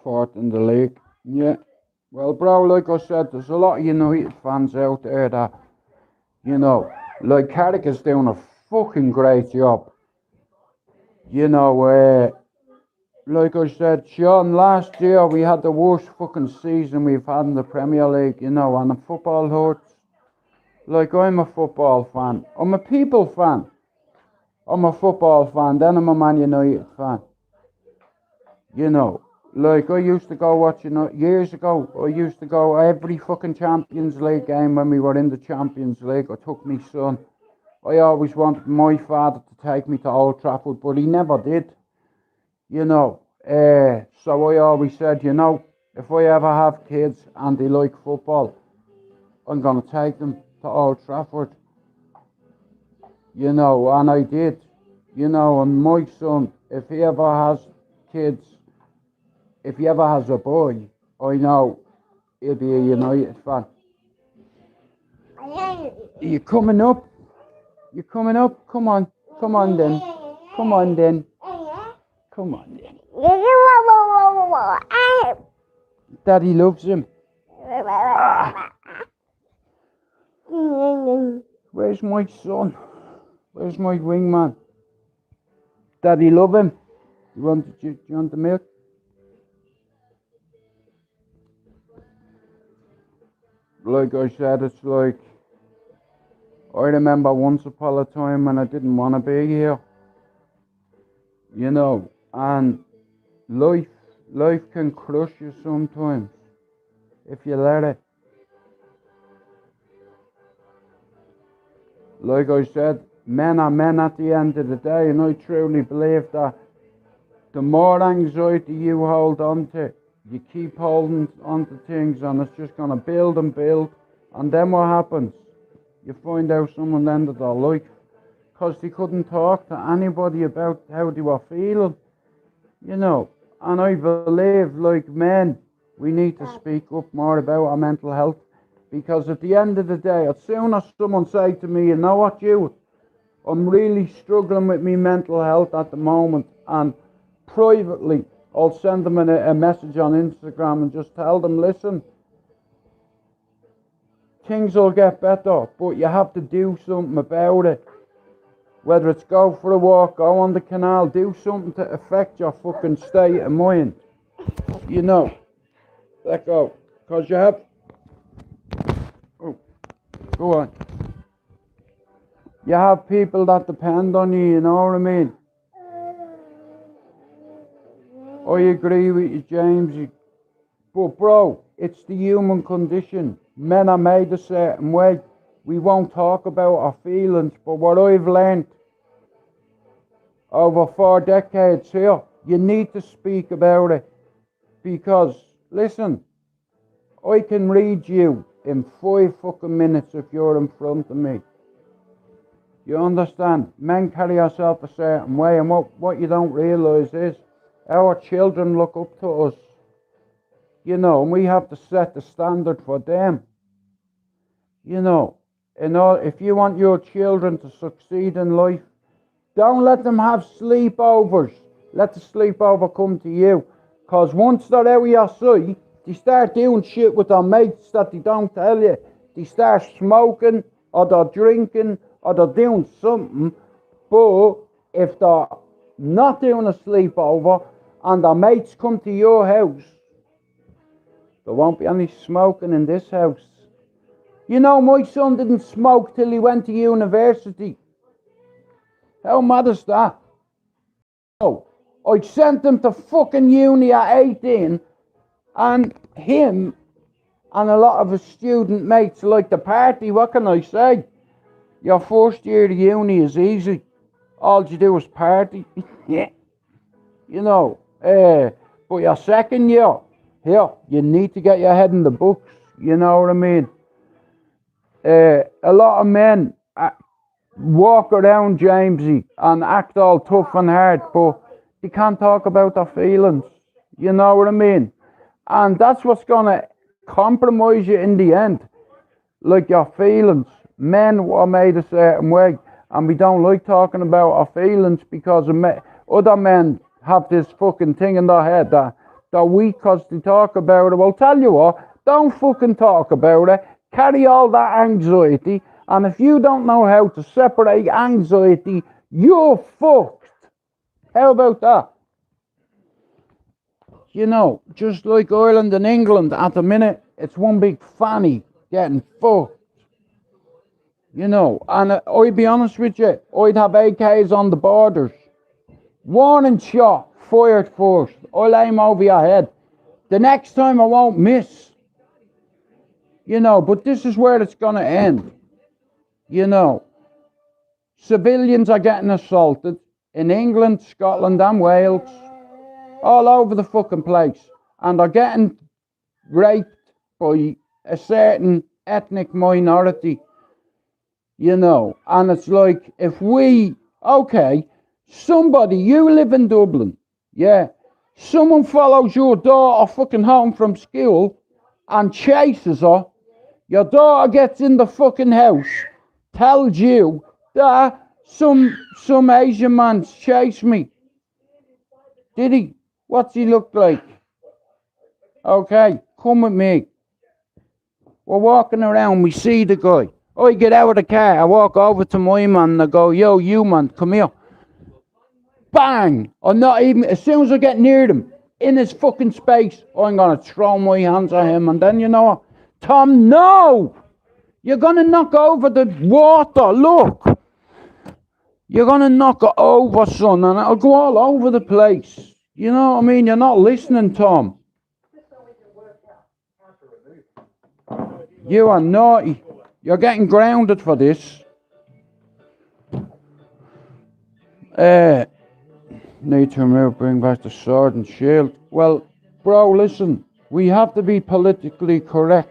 Fourth in the league. Yeah. Well, bro, like I said, there's a lot of United fans out there that, you know, like Carrick is doing a fucking great job. You know, like I said, Sean, last year we had the worst fucking season we've had in the Premier League, you know, and the football hurts. Like, I'm a football fan. I'm a people fan. I'm a football fan, then I'm a Man United fan. You know, like I used to go watch, you know, years ago, I used to go every fucking Champions League game when we were in the Champions League. I took my son. I always wanted my father to take me to Old Trafford, but he never did. You know, so I always said, you know, if I ever have kids and they like football, I'm going to take them to Old Trafford. You know, and I did. You know, and my son, if he ever has kids, if he ever has a boy, I know he'll be a United fan. Are you coming up? You coming up? Come on. Come on then. Come on then. Come on then. Daddy loves him. Ah. Where's my son? Where's my wingman? Daddy love him. Do you want the milk? Like I said, it's like, I remember once upon a time when I didn't want to be here. You know, and life can crush you sometimes if you let it. Like I said, men are men at the end of the day, and I truly believe that the more anxiety you hold on to, you keep holding on to things, and it's just going to build and build, and then what happens? You find out someone ended their life because they couldn't talk to anybody about how they were feeling, you know. And I believe, like men, we need to speak up more about our mental health, because at the end of the day, as soon as someone say to me, you know what, you, I'm really struggling with me mental health at the moment, and privately I'll send them a message on Instagram and just tell them, listen, things will get better, but you have to do something about it. Whether it's go for a walk, go on the canal, do something to affect your fucking state of mind. You know. Let go. Because you have... Oh, go on. You have people that depend on you, you know what I mean? I agree with you, James. But bro, it's the human condition. Men are made a certain way. We won't talk about our feelings, but what I've learned over 4 decades here, you need to speak about it. Because, listen, I can read you in 5 fucking minutes if you're in front of me. You understand? Men carry ourselves a certain way, and what you don't realise is our children look up to us. You know, and we have to set the standard for them. You know, if you want your children to succeed in life, don't let them have sleepovers. Let the sleepover come to you. Because once they're out of your sight, they start doing shit with their mates that they don't tell you. They start smoking, or they're drinking, or they're doing something. But if they're not doing a sleepover and their mates come to your house, there won't be any smoking in this house. You know, my son didn't smoke till he went to university. How mad is that? Oh, I sent him to fucking uni at 18, and him and a lot of his student mates like to party. What can I say? Your first year of uni is easy. All you do is party. Yeah. You know, but your second year, here, you need to get your head in the books. You know what I mean? A lot of men walk around, Jamesy, and act all tough and hard, but they can't talk about their feelings. You know what I mean? And that's what's going to compromise you in the end. Like your feelings. Men are made a certain way, and we don't like talking about our feelings because other men have this fucking thing in their head that they're weak because they talk about it. Well, tell you what, don't fucking talk about it. Carry all that anxiety, and if you don't know how to separate anxiety, you're fucked. How about that? You know, just like Ireland and England at the minute, it's one big fanny getting fucked. You know, and I'd be honest with you, I'd have AKs on the borders. Warning shot, fired first. I'll aim over your head. The next time I won't miss. You know, but this is where it's going to end. You know, civilians are getting assaulted in England, Scotland and Wales. All over the fucking place. And they're getting raped by a certain ethnic minority. You know, and it's like, if we, okay, somebody, you live in Dublin, yeah, someone follows your daughter fucking home from school and chases her, your daughter gets in the fucking house, tells you that some Asian man's chased me. Did he? What's he look like? Okay, come with me. We're walking around, we see the guy. I get out of the car, I walk over to my man and I go, yo, you man, come here. Bang! I'm not even, as soon as I get near him, in his fucking space, I'm going to throw my hands at him. And then, you know what? Tom, no! You're going to knock over the water, look! You're going to knock it over, son, and it'll go all over the place. You know what I mean? You're not listening, Tom. You are naughty. You're getting grounded for this. Need to remove, bring back the sword and shield. Well, bro, listen. We have to be politically correct.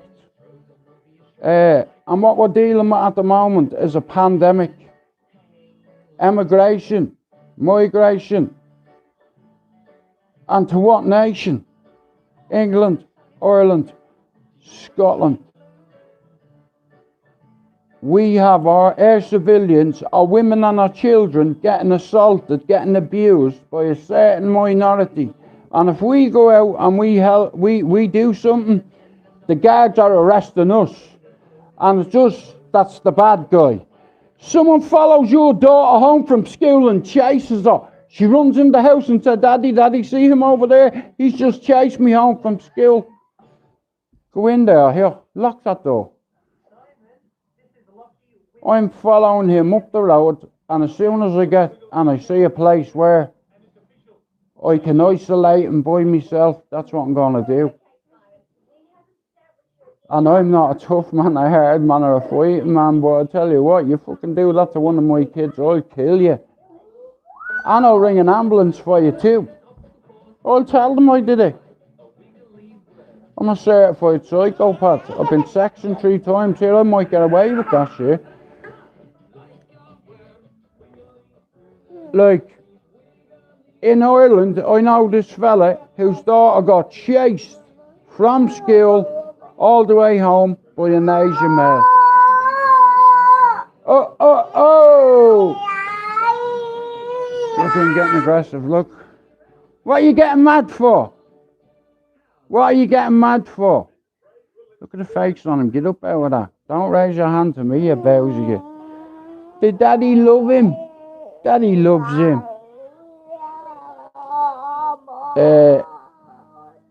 And what we're dealing with at the moment is a pandemic. Emigration. Migration. And to what nation? England, Ireland, Scotland. We have our civilians, our women and our children getting assaulted, getting abused by a certain minority. And if we go out and we do something, the guards are arresting us. And it's just, that's the bad guy. Someone follows your daughter home from school and chases her. She runs in the house and says, Daddy, Daddy, see him over there? He's just chased me home from school. Go in there, here, lock that door. I'm following him up the road, and as soon as I get and I see a place where I can isolate and by myself, that's what I'm going to do. And I'm not a tough man, a hard man, or a fighting man, but I tell you what, you fucking do that to one of my kids, I'll kill you. And I'll ring an ambulance for you too. I'll tell them I did it. I'm a certified psychopath. I've been sectioned 3 times here. I might get away with that shit. Like, in Ireland, I know this fella whose daughter got chased from school all the way home by an Asian male. Oh! Look, I'm getting aggressive, look. What are you getting mad for? What are you getting mad for? Look at the face on him. Get up out of that. Don't raise your hand to me, you bowser, you. Did Daddy love him? Daddy loves him.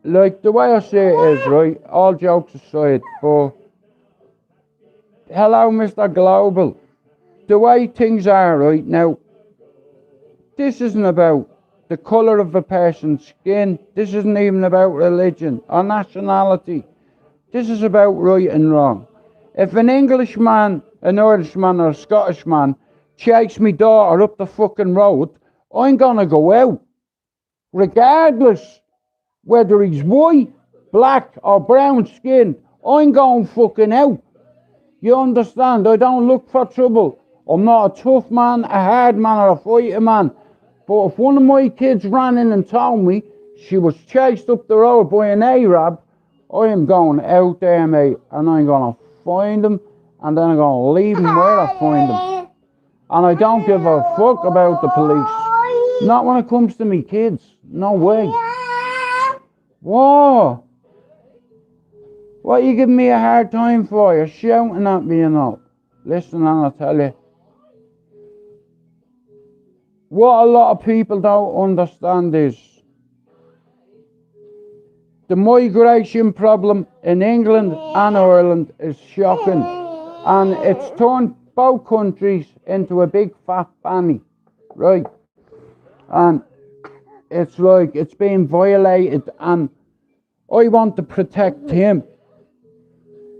Like, the way I see it is, right, all jokes aside, but hello, Mr. Global. The way things are right now, this isn't about the colour of a person's skin. This isn't even about religion or nationality. This is about right and wrong. If an Englishman, an Irishman or a Scottishman chase me daughter up the fucking road, I'm gonna go out. Regardless whether he's white, black or brown skinned, I'm going fucking out. You understand? I don't look for trouble. I'm not a tough man, a hard man or a fighting man. But if one of my kids ran in and told me she was chased up the road by an Arab, I am going out there, mate, and I'm going to find him, and then I'm going to leave him where I find him. And I don't give a fuck about the police. Not when it comes to me kids. No way. What? What are you giving me a hard time for? You're shouting at me, you know. Listen, and I'll tell you. What a lot of people don't understand is the migration problem in England and Ireland is shocking. And it's turned both countries into a big fat fanny, right? And it's like it's being violated, and I want to protect him.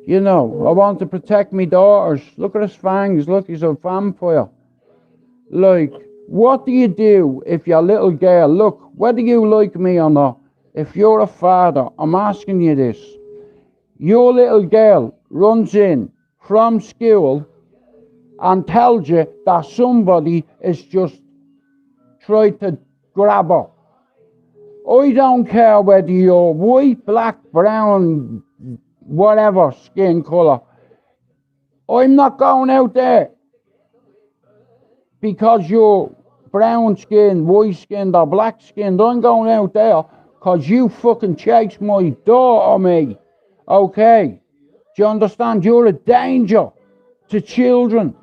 You know, I want to protect my daughters. Look at his fangs, look, he's a vampire. Like, what do you do if your little girl, look, whether you like me or not, if you're a father, I'm asking you this. Your little girl runs in from school and tells you that somebody is just trying to grab her. I don't care whether you're white, black, brown, whatever skin colour. I'm not going out there because you're brown skinned, white skinned or black skinned. I'm going out there because you fucking chased my daughter, me. Okay? Do you understand? You're a danger to children.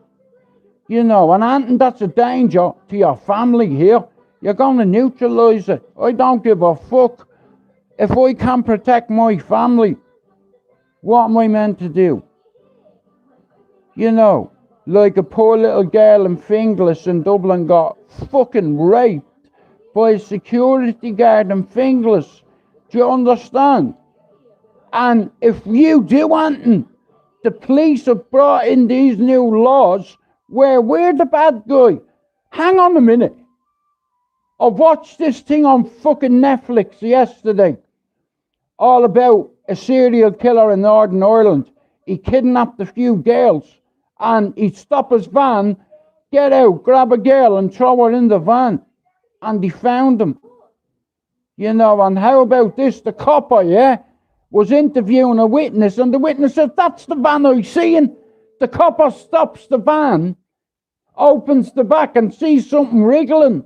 You know, and that's a danger to your family here. You're going to neutralise it. I don't give a fuck. If I can't protect my family, what am I meant to do? You know, like a poor little girl in Finglas in Dublin got fucking raped by a security guard in Finglas. Do you understand? And if you do anything, the police have brought in these new laws where we're the bad guy. Hang on a minute. I watched this thing on fucking Netflix yesterday, all about a serial killer in Northern Ireland. He kidnapped a few girls and he'd stop his van, get out, grab a girl and throw her in the van. And he found them. You know, and how about this? The copper, yeah, was interviewing a witness, and the witness said, that's the van I seen. The copper stops the van, opens the back and sees something wriggling.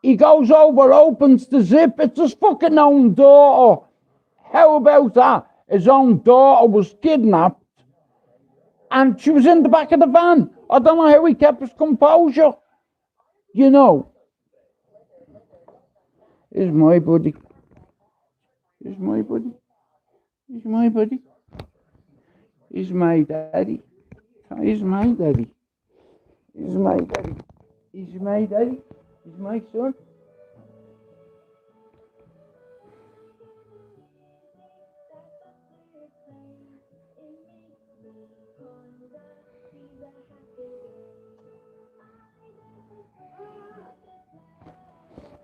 He goes over, opens the zip. It's his fucking own daughter. How about that? His own daughter was kidnapped and she was in the back of the van. I don't know how he kept his composure. You know. Here's my buddy. Here's my buddy. Here's my buddy. Here's my daddy. Here's my daddy. Here's my daddy. He's my daddy. He's my son.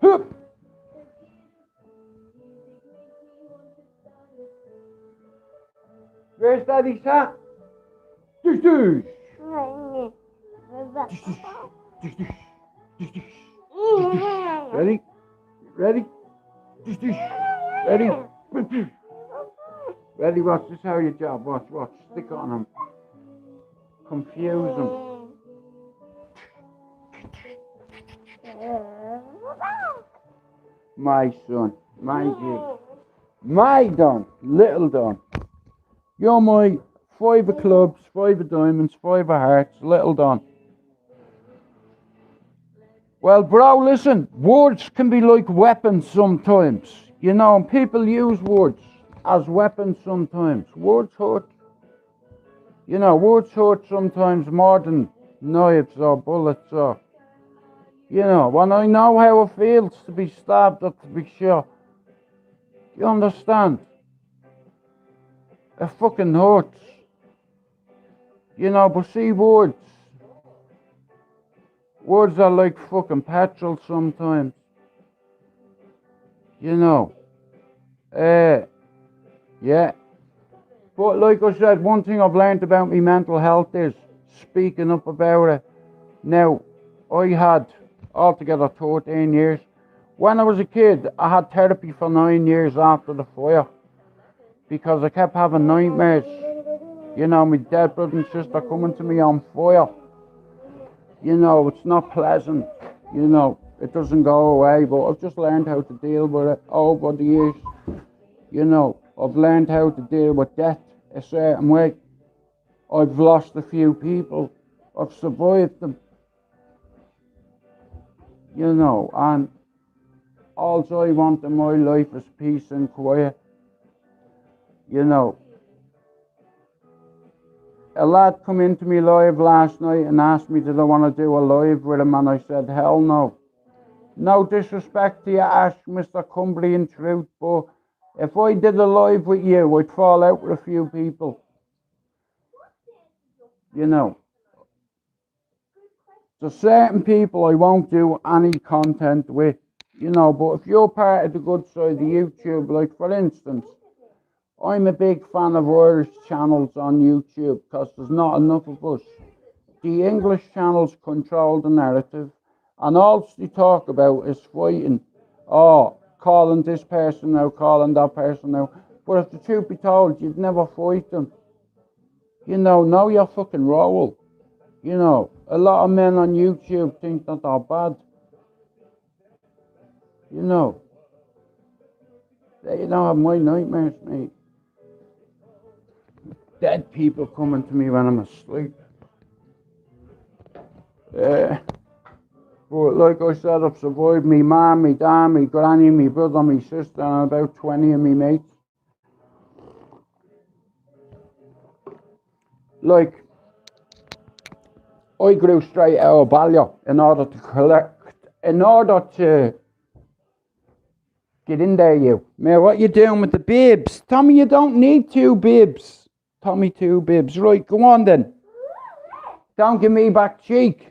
Hup. Where's Daddy's hat? Dush, dush. Dush, dush. Dush, dush. Dush, dush. Ready? Ready? Dush, dush. Ready? Ready? Watch. This is how you job. Watch. Stick on him. Confuse him. My son. My G. My Don. Little Don. You're my 5 of clubs, 5 of diamonds, 5 of hearts, little Don. Well, bro, listen, words can be like weapons sometimes. You know, and people use words as weapons sometimes. Words hurt. You know, words hurt sometimes more than knives or bullets or... You know, when I know how it feels to be stabbed or to be shot. You understand? It fucking hurts. You know, but see, words are like fucking petrol sometimes. You know. Yeah. But like I said, one thing I've learned about my mental health is speaking up about it. Now, I had altogether 13 years. When I was a kid, I had therapy for 9 years after the fire. Because I kept having nightmares. You know, my dead brother and sister coming to me on fire. You know, it's not pleasant. You know, it doesn't go away, but I've just learned how to deal with it over the years. You know, I've learned how to deal with death a certain way. I've lost a few people. I've survived them. You know, and all I want in my life is peace and quiet. You know, a lad come into me live last night and asked me did I want to do a live with him, and I said hell no. No disrespect to you, Ash, Mr. Cumbrian Truth, but if I did a live with you, I'd fall out with a few people. You know, there's certain people I won't do any content with, you know, but if you're part of the good side of YouTube, like for instance, I'm a big fan of Irish channels on YouTube because there's not enough of us. The English channels control the narrative, and all they talk about is fighting. Oh, calling this person out, calling that person out. But if the truth be told, you'd never fight them. You know your fucking role. You know, a lot of men on YouTube think that they're bad. You know, they don't have my nightmares, mate. Dead people coming to me when I'm asleep. But like I said, I've survived me mum, me dad, me granny, me brother, me sister, and about 20 of me mates. Like, I grew straight out of Ballier in order to get in there, you. Man, what you doing with the bibs? Tommy, you don't need 2 bibs. Tommy, 2 bibs. Right, go on then. Don't give me back cheek.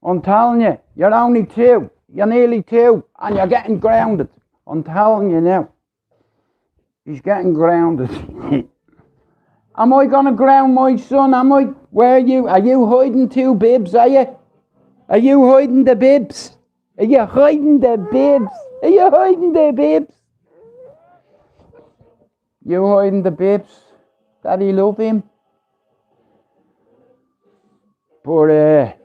I'm telling you, you're only 2. You're nearly 2, and you're getting grounded. I'm telling you now. He's getting grounded. Am I going to ground my son? Am I? Where are you? Are you hiding 2 bibs, are you? Are you hiding the bibs? Are you hiding the bibs? Are you hiding the bibs? You hiding the bibs? Daddy love him. But,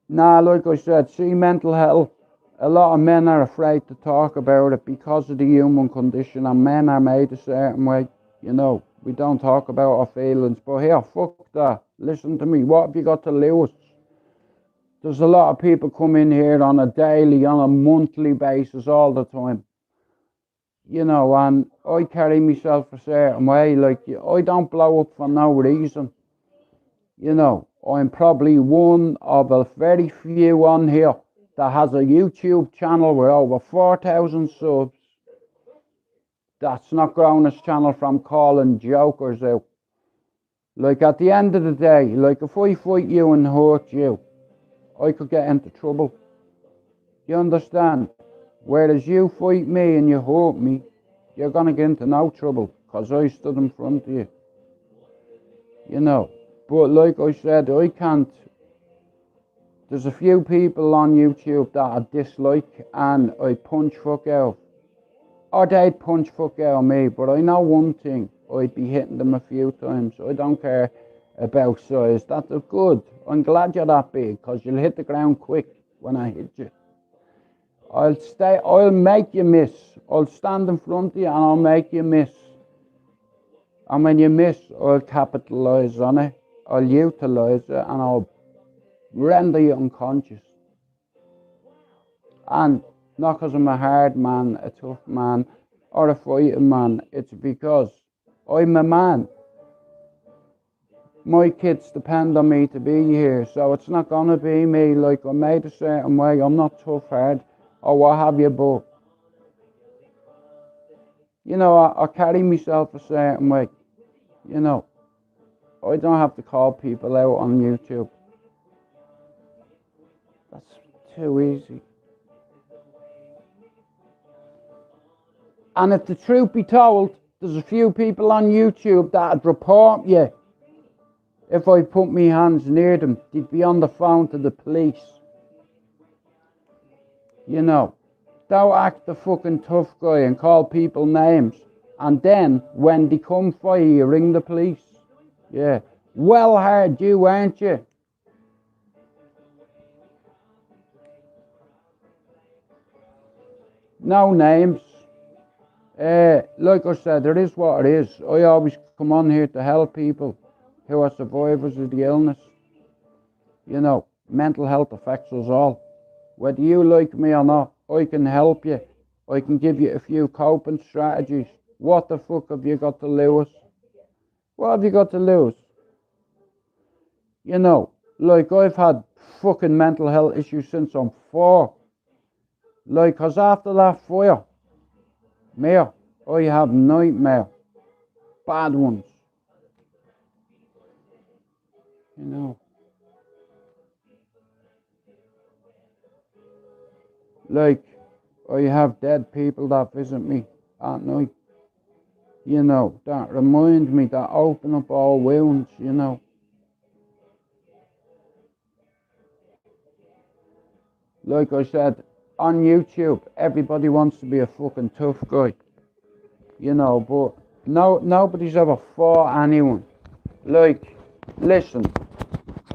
nah, like I said, see, mental health, a lot of men are afraid to talk about it because of the human condition, and men are made a certain way, you know. We don't talk about our feelings. But here, fuck that. Listen to me. What have you got to lose? There's a lot of people come in here on a daily, on a monthly basis all the time. You know, and I carry myself a certain way. Like, I don't blow up for no reason. You know, I'm probably one of a very few on here that has a YouTube channel with over 4,000 subs. That's not growing his channel from calling jokers out. Like, at the end of the day, like, if I fight you and hurt you, I could get into trouble. You understand? Whereas you fight me and you hurt me, you're going to get into no trouble because I stood in front of you. You know? But like I said, I can't. There's a few people on YouTube that I dislike and I punch fuck out. Or they'd punch fuck out of me, but I know one thing. I'd be hitting them a few times. I don't care about size. That's good. I'm glad you're that big because you'll hit the ground quick when I hit you. I'll make you miss. I'll stand in front of you and I'll make you miss. And when you miss, I'll capitalise on it. I'll utilise it and I'll render you unconscious. And not because I'm a hard man, a tough man, or a fighting man. It's because I'm a man. My kids depend on me to be here, so it's not going to be me like I'm made a certain way. I'm not tough, hard, or what have you, but, you know, I carry myself a certain way. You know, I don't have to call people out on YouTube. That's too easy. And if the truth be told, there's a few people on YouTube that'd report you. If I put my hands near them, they'd be on the phone to the police. You know, don't act the fucking tough guy and call people names. And then, when they come for you, you ring the police. Yeah. Well hard you, aren't you? No names. Like I said, it is what it is. I always come on here to help people who are survivors of the illness. You know, mental health affects us all. Whether you like me or not, I can help you. I can give you a few coping strategies. What the fuck have you got to lose? What have you got to lose? You know, like I've had fucking mental health issues since I'm 4. Like, cause after that fire, I have nightmare. Bad ones. You know. Like, I have dead people that visit me at night. You know, that remind me, that open up all wounds, you know. Like I said, on YouTube, everybody wants to be a fucking tough guy. You know, but nobody's ever fought anyone. Like, listen,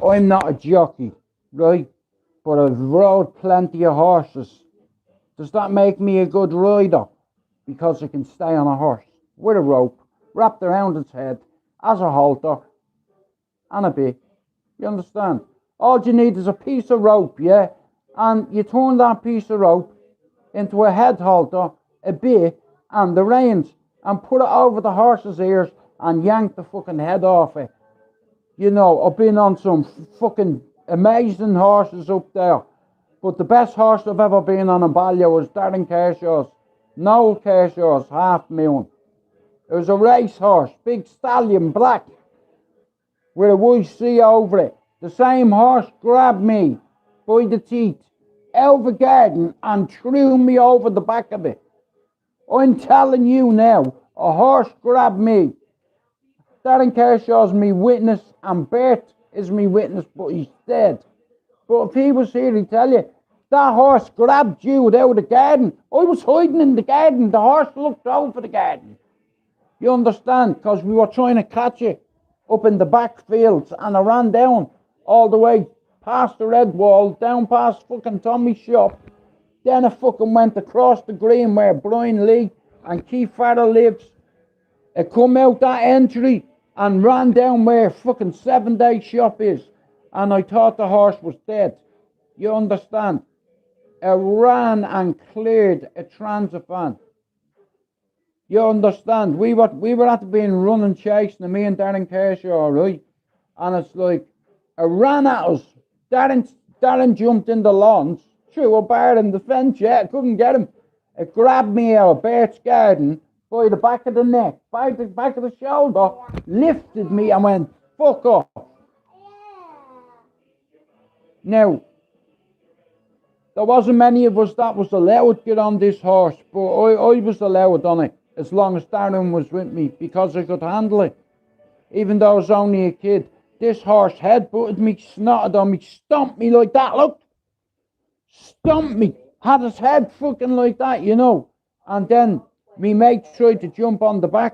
I'm not a jockey, right? But I've rode plenty of horses. Does that make me a good rider? Because I can stay on a horse with a rope wrapped around its head as a halter and a bit. You understand? All you need is a piece of rope, yeah? And you turn that piece of rope into a head halter, a bit, and the reins, and put it over the horse's ears and yank the fucking head off it. You know, I've been on some fucking amazing horses up there. But the best horse I've ever been on in Ballier was Darren Kershaw's. Noel Kershaw's $500,000. It was a racehorse, big stallion, black, with a white C over it. The same horse grabbed me by the teeth out of the garden and threw me over the back of it. I'm telling you now, a horse grabbed me. Darren Kershaw's me witness and Bert is me witness, but he's dead. But if he was here, he'd tell you, that horse grabbed you out of the garden. I was hiding in the garden. The horse looked over the garden. You understand? Because we were trying to catch it up in the back fields, and I ran down all the way past the red wall, down past fucking Tommy's shop. Then I fucking went across the green where Brian Lee and Keith Farrell lives, It come out that entry and ran down where fucking 7-Day Shop is. And I thought the horse was dead. You understand? It ran and cleared a Transifan. You understand? We were at being running, chasing me and Darren Kershaw, right? And it's like, it ran at us. Darren jumped in the lawns, threw a bar in the fence, yeah, I couldn't get him. It grabbed me out of Bert's garden by the back of the neck, by the back of the shoulder, lifted me and went, fuck off. Now, there wasn't many of us that was allowed to get on this horse, but I was allowed on it as long as Darren was with me because I could handle it. Even though I was only a kid, this horse headbutted me, snotted on me, stomped me like that, look. Stomped me, had his head fucking like that, you know. And then me mate tried to jump on the back.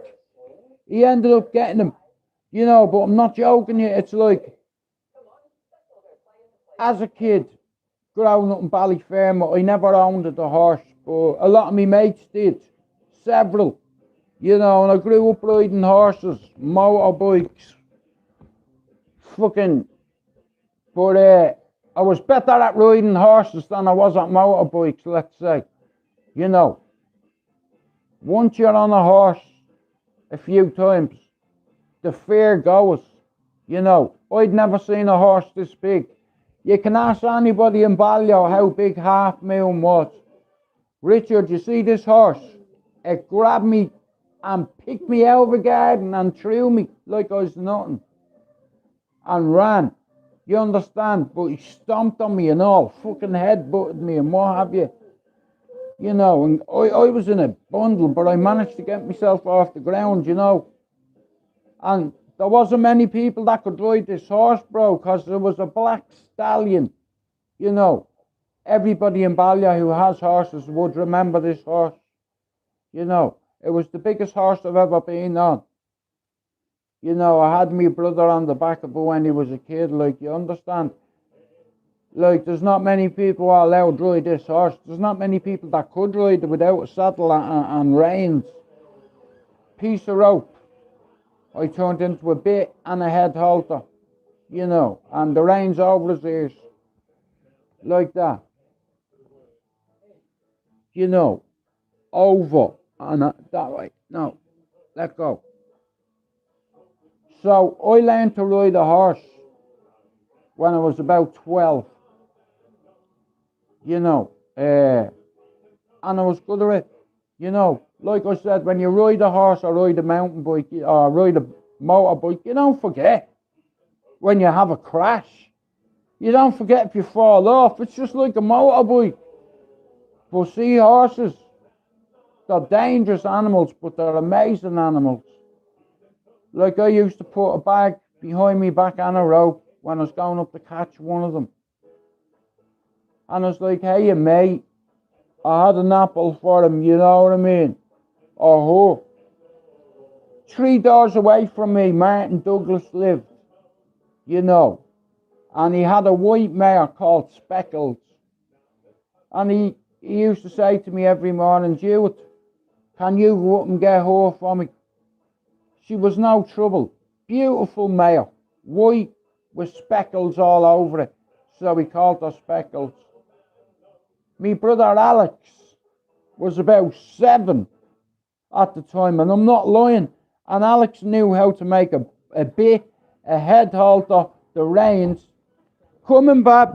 He ended up getting him, you know, but I'm not joking here. It's like, as a kid, growing up in Ballyfermot, I never owned a horse, but a lot of me mates did. Several, you know, and I grew up riding horses, motorbikes, fucking, but I was better at riding horses than I was at motorbikes, let's say, you know. Once you're on a horse a few times, the fear goes, you know. I'd never seen a horse this big. You can ask anybody in Ballyer how big Half Moon was. Richard, you see this horse? It grabbed me and picked me out of the garden and threw me like I was nothing. And ran. You understand? But he stomped on me and all, fucking headbutted me and what have you. You know, and I was in a bundle, but I managed to get myself off the ground, you know. And there wasn't many people that could ride this horse, bro, because there was a black stallion, you know. Everybody in Ballyer who has horses would remember this horse. You know, it was the biggest horse I've ever been on. You know, I had my brother on the back of it when he was a kid, like, you understand? Like, there's not many people who are allowed to ride this horse. There's not many people that could ride it without a saddle and reins. Piece of rope. I turned into a bit and a head halter, you know, and the reins over his ears. Like that. You know, over and that way. No, let go. So I learned to ride a horse when I was about 12. You know, and I was good at it. You know, like I said, when you ride a horse or ride a mountain bike or ride a motorbike, you don't forget when you have a crash. You don't forget if you fall off. It's just like a motorbike. But see, horses, they're dangerous animals, but they're amazing animals. Like I used to put a bag behind me back on a rope when I was going up to catch one of them. And I was like, hey, mate, I had an apple for him, you know what I mean? Oh, 3 doors away from me, Martin Douglas lived, you know. And he had a white mare called Speckles. And he used to say to me every morning, Jewett, can you go up and get her for me? She was no trouble. Beautiful mare, white with speckles all over it. So we called her Speckles. Me brother Alex was about 7 at the time, and I'm not lying. And Alex knew how to make a bit, a head halter, the reins. Coming back.